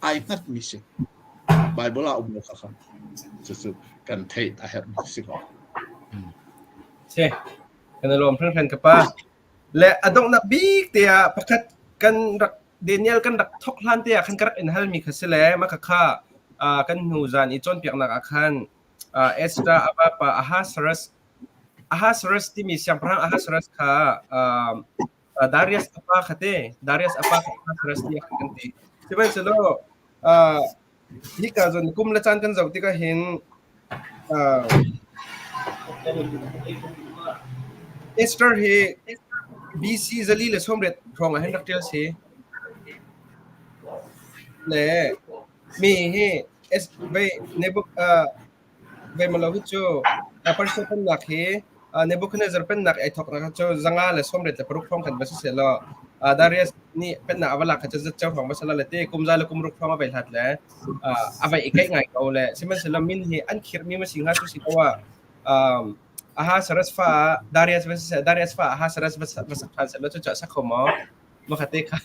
ไอพัดมิสิไบเบิลอุมโลกค่ะสุดๆกันเทศอาเฮมิสิก่อนใช่กันรวมเพื่อนๆกับป้าและอดงนับบิ๊กเตียประคัดกันรักเดนิเอลกันรักทกลันเตียขันกระอินฮัลมีขัสเลมาค่ากันหูจานอีจอนเปียกนักขันเอสตราอาปาอาฮาสรัสที่มีเสียงพระอาฮาสรัสค่ะดาริอัสอาปาขัดเตดาริอัสอาปาอาฮาสรัสที่ขันตีที่เป็นสิ่งที่การจนกุมละจันกันจากที่ก็เห็นเอสเตอร์เฮบีซีจะลีเลสโฮมเรดรองให้นักเรียนเสียและมีเฮเอสเวเนบุเวมาลาวิจูปาร์สเป็นนักเฮเนบุคเนซร์เป็นนักไอทอกนักจูจังเลสโฮมเรดจะปรุกพร้อมกันบัสเซลดาริอัสนี่เป็นนักอวลาขจัดเจ้าของบัสลาเลเต้กุมซาลกุมรุกพร้อมมาไปทัดแล้วอวัยอีกไงเขาเลยซึ่งมันเสลมินเฮอันคิดมีมาสิงหาสุสิตัวอาฮาสรัสฟ้าดาริอัสฟ้าอาฮาสรัสบัสพันเสร็จแล้วจะจัดสักขโมยมาขัดเตะค่ะ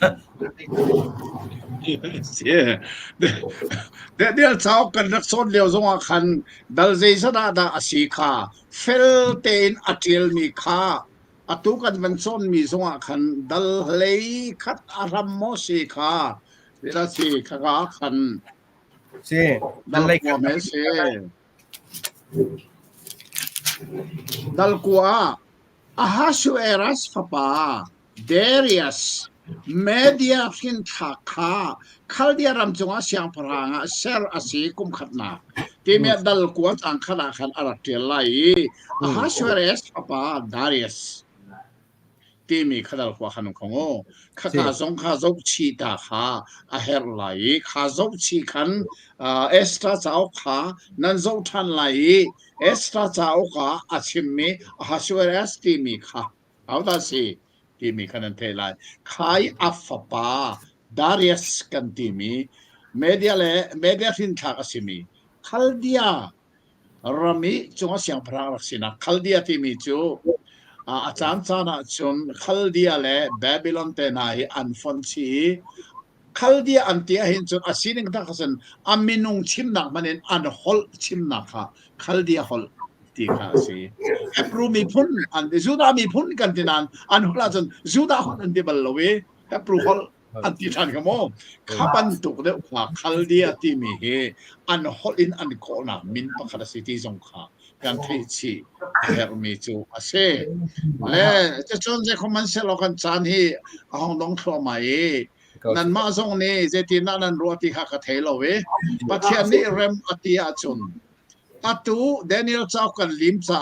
เสียเดี๋ยวเช้ากันนักสนเดียวสงคันดัลเซสดาดาอสิกาเฟลเตนอัติลมีค่าอตุกันมันสนมีสงคันดัลเลยคัดอารามโมสิกาเวลาสิขากาคันดัลเลยกัวเมสดัลกัวอาฮาชูเอรัสฟาปาเดริอัสเมเดียฟินทักข้าคัลเดียรำจงอาเซียงพรางเซลอาศัยกุมขัดนาที่เมื่อดัลกัวอังคณะขันอารักเทลัยอาฮาชูเอรัสฟาปาเดริอัสที่มีขดัลกัวขันของโอข้าจงข้าจงชีตาข้าอาเฮร์ไลข้าจงชีขันเอสตราเจ้าข้านั่นจงทันไลเอสตราเจ้าข้าอาชิมมีอาฮาชูเอรัสที่มีข้าเอาได้สิที่มีคะแนนเทลายขายอัฟปาดาริสกันที่มีเมเดียฟินทักสิมีคัลเดียรามิจงเสียงพระรักษณะคัลเดียที่มีจูอาจารย์จานะจนคัลเดียและบาบิลอนเตนายอันฟอนชีคัลเดียอันที่เห็นจนอาศินิงทักษณอามินุงชิมนักมันเองอันฮอลชิมนักค่ะคัลเดียฮอลที่ข้าสิเฮปรูมีพุ่นอันที่จูดามีพุ่นกันที่นั่นอันฮอลจนจูดาฮอลอันที่บัลลวีเฮปรูฮอลอันที่ท่านขโมยข้าบันตุกเดว่าคัลเดียที่มีเฮอันฮอลอินอันโกนามินปะคาสิที่สงข้ากันที่ชีเฮปมีจูอาเซ่และจะจนจะคอมมันเซลกันจานที่ห้องน้องครัวใหม่นั่นมาส่งนี่เจตินันรัวที่ข้ากระเทลเวปัจจัยนี้เริ่มอธิอาชนอาตูเดนิเอลเจ้ากันลิมจ้า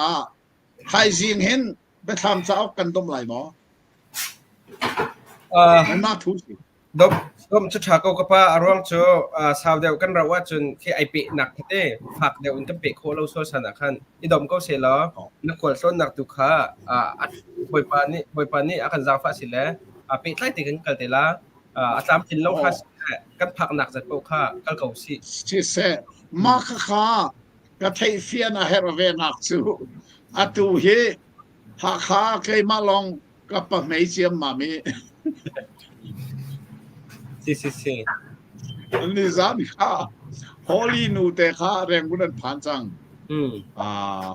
ใครสิงเห็นไปทำเจ้ากันต้มไหลหมอมันน่าทุสิดมชุดฉากกับป้าอารมณ์จูสาวเดียวกันเราว่าจนแค่ไอเปะหนักเต้ผักเดียวอุนกันเปะโคเราโซสนักขันอีดมก็เสียแล้วนักขวดส้นหนักตุกขาบอยปานี่อาการจางฟ้าสิแล้วเปะใต้ติกันกันเตล่าอาจารย์จินลงข้ากันผักหนักจากโต๊ะข้ากันเก่าสิที่เสมาข้าก็เทียเฟียนะเฮรเวนักจูอาตูเฮหักขาเคยมาลองกับปะไม่เจียมมามีสินี่สามีข้าฮอลลีนูเตข้าแรงบุญผ่านจัง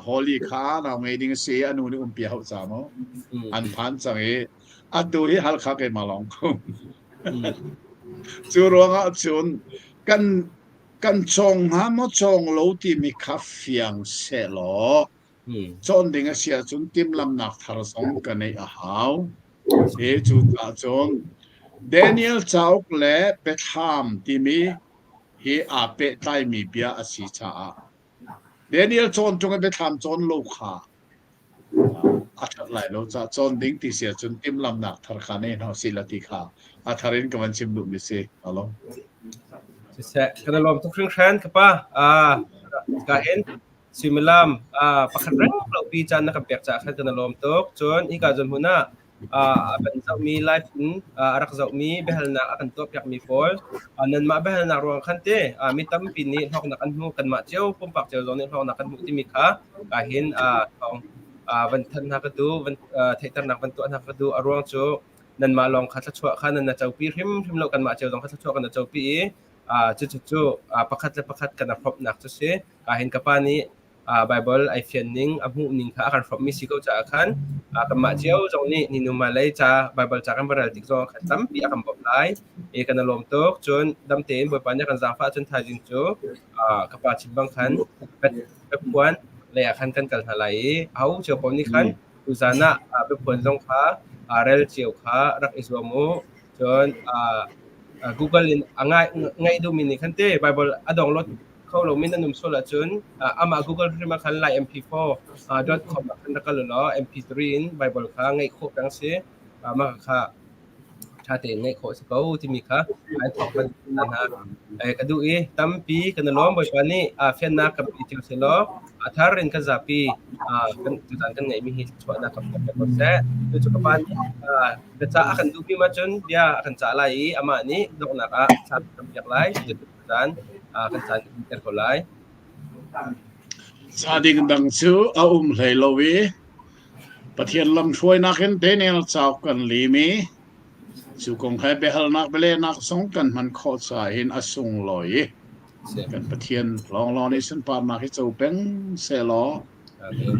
ฮอลลีข้าเราไม่ดิ้งเสียนูนี่เปียหัวจามอันผ่านจังอาตูเฮหักขาเคยมาลองจูรวงจุนกันจงหามจงโลที่มีคาเฟียงเสลอจนดิ่งเสียจุนติมลำนักทารสงกันในอาหาวจุดจนเดนิเอลเจ้าเล่เปทามที่มีเฮอาเปไตมีเบียอสิชาเดนิเอลจนจงเปทามจนโลกาอัฐไหลโลจะจนดิ่งที่เสียจุนติมลำนักทารคันเองเอาสิลติขาอัฐรินกับมันชิมดุมิเซฮัลโหลเสร็จกันลมทุกครึ่งแค้นครับป้ากาเห็นซิมิลามประคันเร่งเราปีจันนะครับเปียกจากกันลมทุกจนอีกาจนหัวหน้าเป็นเจ้ามีไลฟ์รักเจ้ามีเบลนักอันตัวเปียกมีฟอลนั่นมาเบลนักรวงขันเตมีตั้มปีนี้ห้องนักอันหูกันมาเจ้าปุ่มปักเจ้าตรงนี้ห้องนักอันหูที่มีค่ากาเห็นของ วันทันนักดูวันเทตันนักวันตัวนักดูอารวงจูนั่นมาลองคัดชัวข้านั่นนะเจ้าปีริมโลกันมาเจ้าลองคัดชัวกันนะเจ้าปีจู่ประคัดกันนะพบนักจุดเสียเห็นกับป้านี้Bible ไอเฟียนนิ่งหูนิ่งค่ะอาการพร้อมมีสิเขาจะอาการกันมาเจ้าตรงนี้นินุมาเลยจะ Bible จากกันบริติกจงขัดตั้มปีอาการบอกได้กันลมตกจนดำเต็มบทปัญญากันจางฟ้าจนทายจิงจูกับป้าชิบบังคันเป็นควนเลยอาการกันกันหลายเอาเจ้าปมนี้คันอุษานะเป็นควนลงค่ะเรลเจียวค่ะรักอิสวามูจนGoogle ง่ายดูมินิคันเต้ Bible อดองรถเขาลงมินนุ่มโซลาจนมา Google ขึ้นมาคันไลน์ mp4 .com คันนักกันเลยเนาะ mp3 Bible ค่ะง่ายโคตรดังเสียมาค่ะชาติง่ายโคตรสิเขาที่มีค่ะไอ้ท็อปมันนั่นฮะกระดูตั้มปีกันล้อมบ่อยปานนี้เฟียนนักกับอีเทียวเซลล์ทารินกันซาปีกันจุดนั้นกันไงมีเหตุชวนนักกับกันหมดแท้โดยเฉพาะนี้จะจะakanดูปีมาจนdia akan cak lai ama ni dok nak sat yang lai dan akan cak terkolai ซาดิงดังชื่อเอาเลยลวีประเทศลำช่วยนักเห็นเดนเนลเจ้ากันลีมีสุกงให้เบลนักเบลนักสองกันมันขอสายเห็นอสุงลอยกันประเทศลองในสันปามาให้เจ้าเป็นเซลอ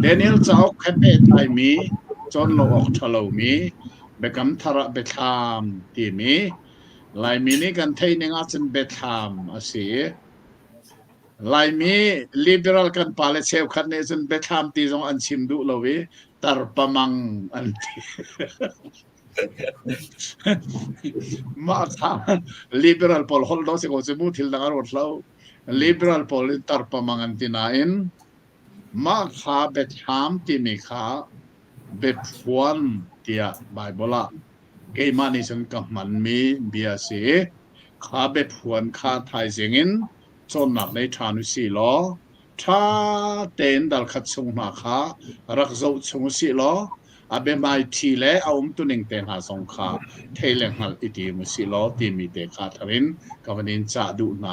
เดนเนลเจ้าแค่เปไทยมีจนเราออกทะเลมีเบกำทาระเบทามที่มีลายมีนี่กันเทนึงอาจจะเบทามอาศัยลายมีลิเบอรัลกันพาเลเซลคันนี้จนเบทามที่จงอันชิมดูเลวีตารปมังอันที่มาทำลิเบอรัลพอลฮอลดอสก็จะมูทิลดังอารมณ์เราลิเบอรัลพอลตารปมังอันที่นั่นมาข้าเบทามที่มีข้าเบทวันที่ไบเบิลละเกี่ยมันนี่ฉันกับมันมีเบียสีข้าเบทวันข้าไทยเสียงจนหนักในทานุสีล้อถ้าเต้นดัลขัดสงมาข้ารักเจ้าสงสีล้ออาเบมาทีเล่เอาตัวหนึ่งเต้นหาสงข้าเทเลงหัลอิติมุสีล้อที่มีเด็กขาทรินกับวันนี้จะดูไหน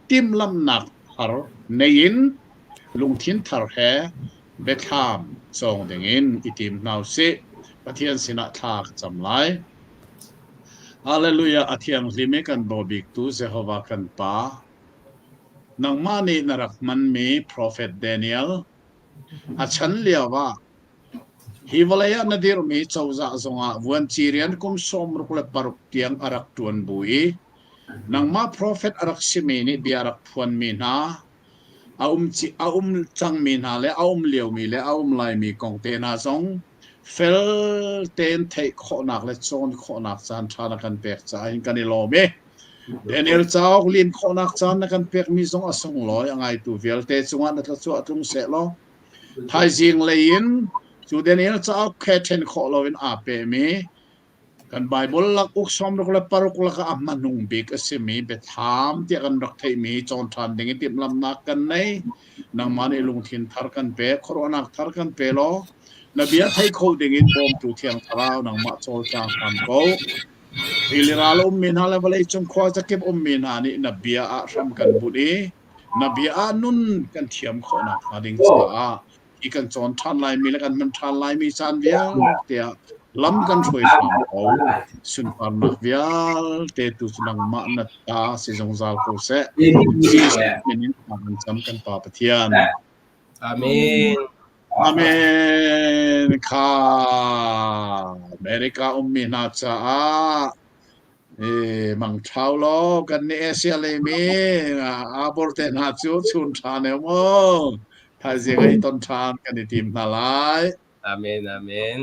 ติมลำหนักหาในยินลุงทิ้นทาร์แฮเบทามส่งอย่างนี้อิติมนาวสิปะเทียนสินะทากจำไลฮาเลลูยาอาเทียมลิเมกันบอบิกตูเซฮวากันปานังมานีนรักมันมี Prophet Daniel อาฉันเลียวว่าฮิวเลยนดีรมีเจ้าจ่าสงะวันจีเรียนกุมสมรุกเลปารุกเตียงอารักตวนบุยนังมา Prophet อารักสิมีนี่บีอารักพวนมีนาเอาจังมีนาและเอาเลียวมีและเอาลายมีกองเตนาสงเฟลเตนเทคขอนักและโซนขอนักจานชานักันเปียกใจกันในโลเมเดนเอลเจ้าลินขอนักจานนักันเปียกมีสองอสงลอยยังไงตัวเฟลเตจงวันนักสวดตรงเสร็จแล้วไทยจิงเลยยินจูเดนเอลเจ้าแค่เทนขอเราเป็นอาเปมีกันไบเบิลลักอุกสมรักและปารุกลักอามันนุงบิกเสมีเบทามที่กันรักไทยมีจอนทันดิ่งติมลำนักกันในนังมันเอลุงทินทาร์กันเปโครนักทาร์กันเปโลนบียะไทยเขาดิ่งบอมตุเทียงทราวนังมาโจจางกันเขาฮิลิราลมินฮาเลวเลยจงขวาจะเก็บมินฮานี่นบียะรำกันบุรีนบียะนุนกันเทียมเขานักมาดิ่งจ้าอีกันจอนทันไลมีและกันมันทันไลมีจานเวียเตียล้ำกันช่วยฟังเขาสุนทรนักเวียเตตุสนังมานัตตาสิจงซาลโคเซซีเซมินินมันจำกันป่าปะเทียนอาเมนอาเมนค่ะอเมริกามินาจามังเท้าล้อกันในเอเชียเลยมีอาบอร์เตนาจูชุนทานเอโมถ้าเสียงไอ้ต้นทานกันในทีมนาลายอาเมนอาเมน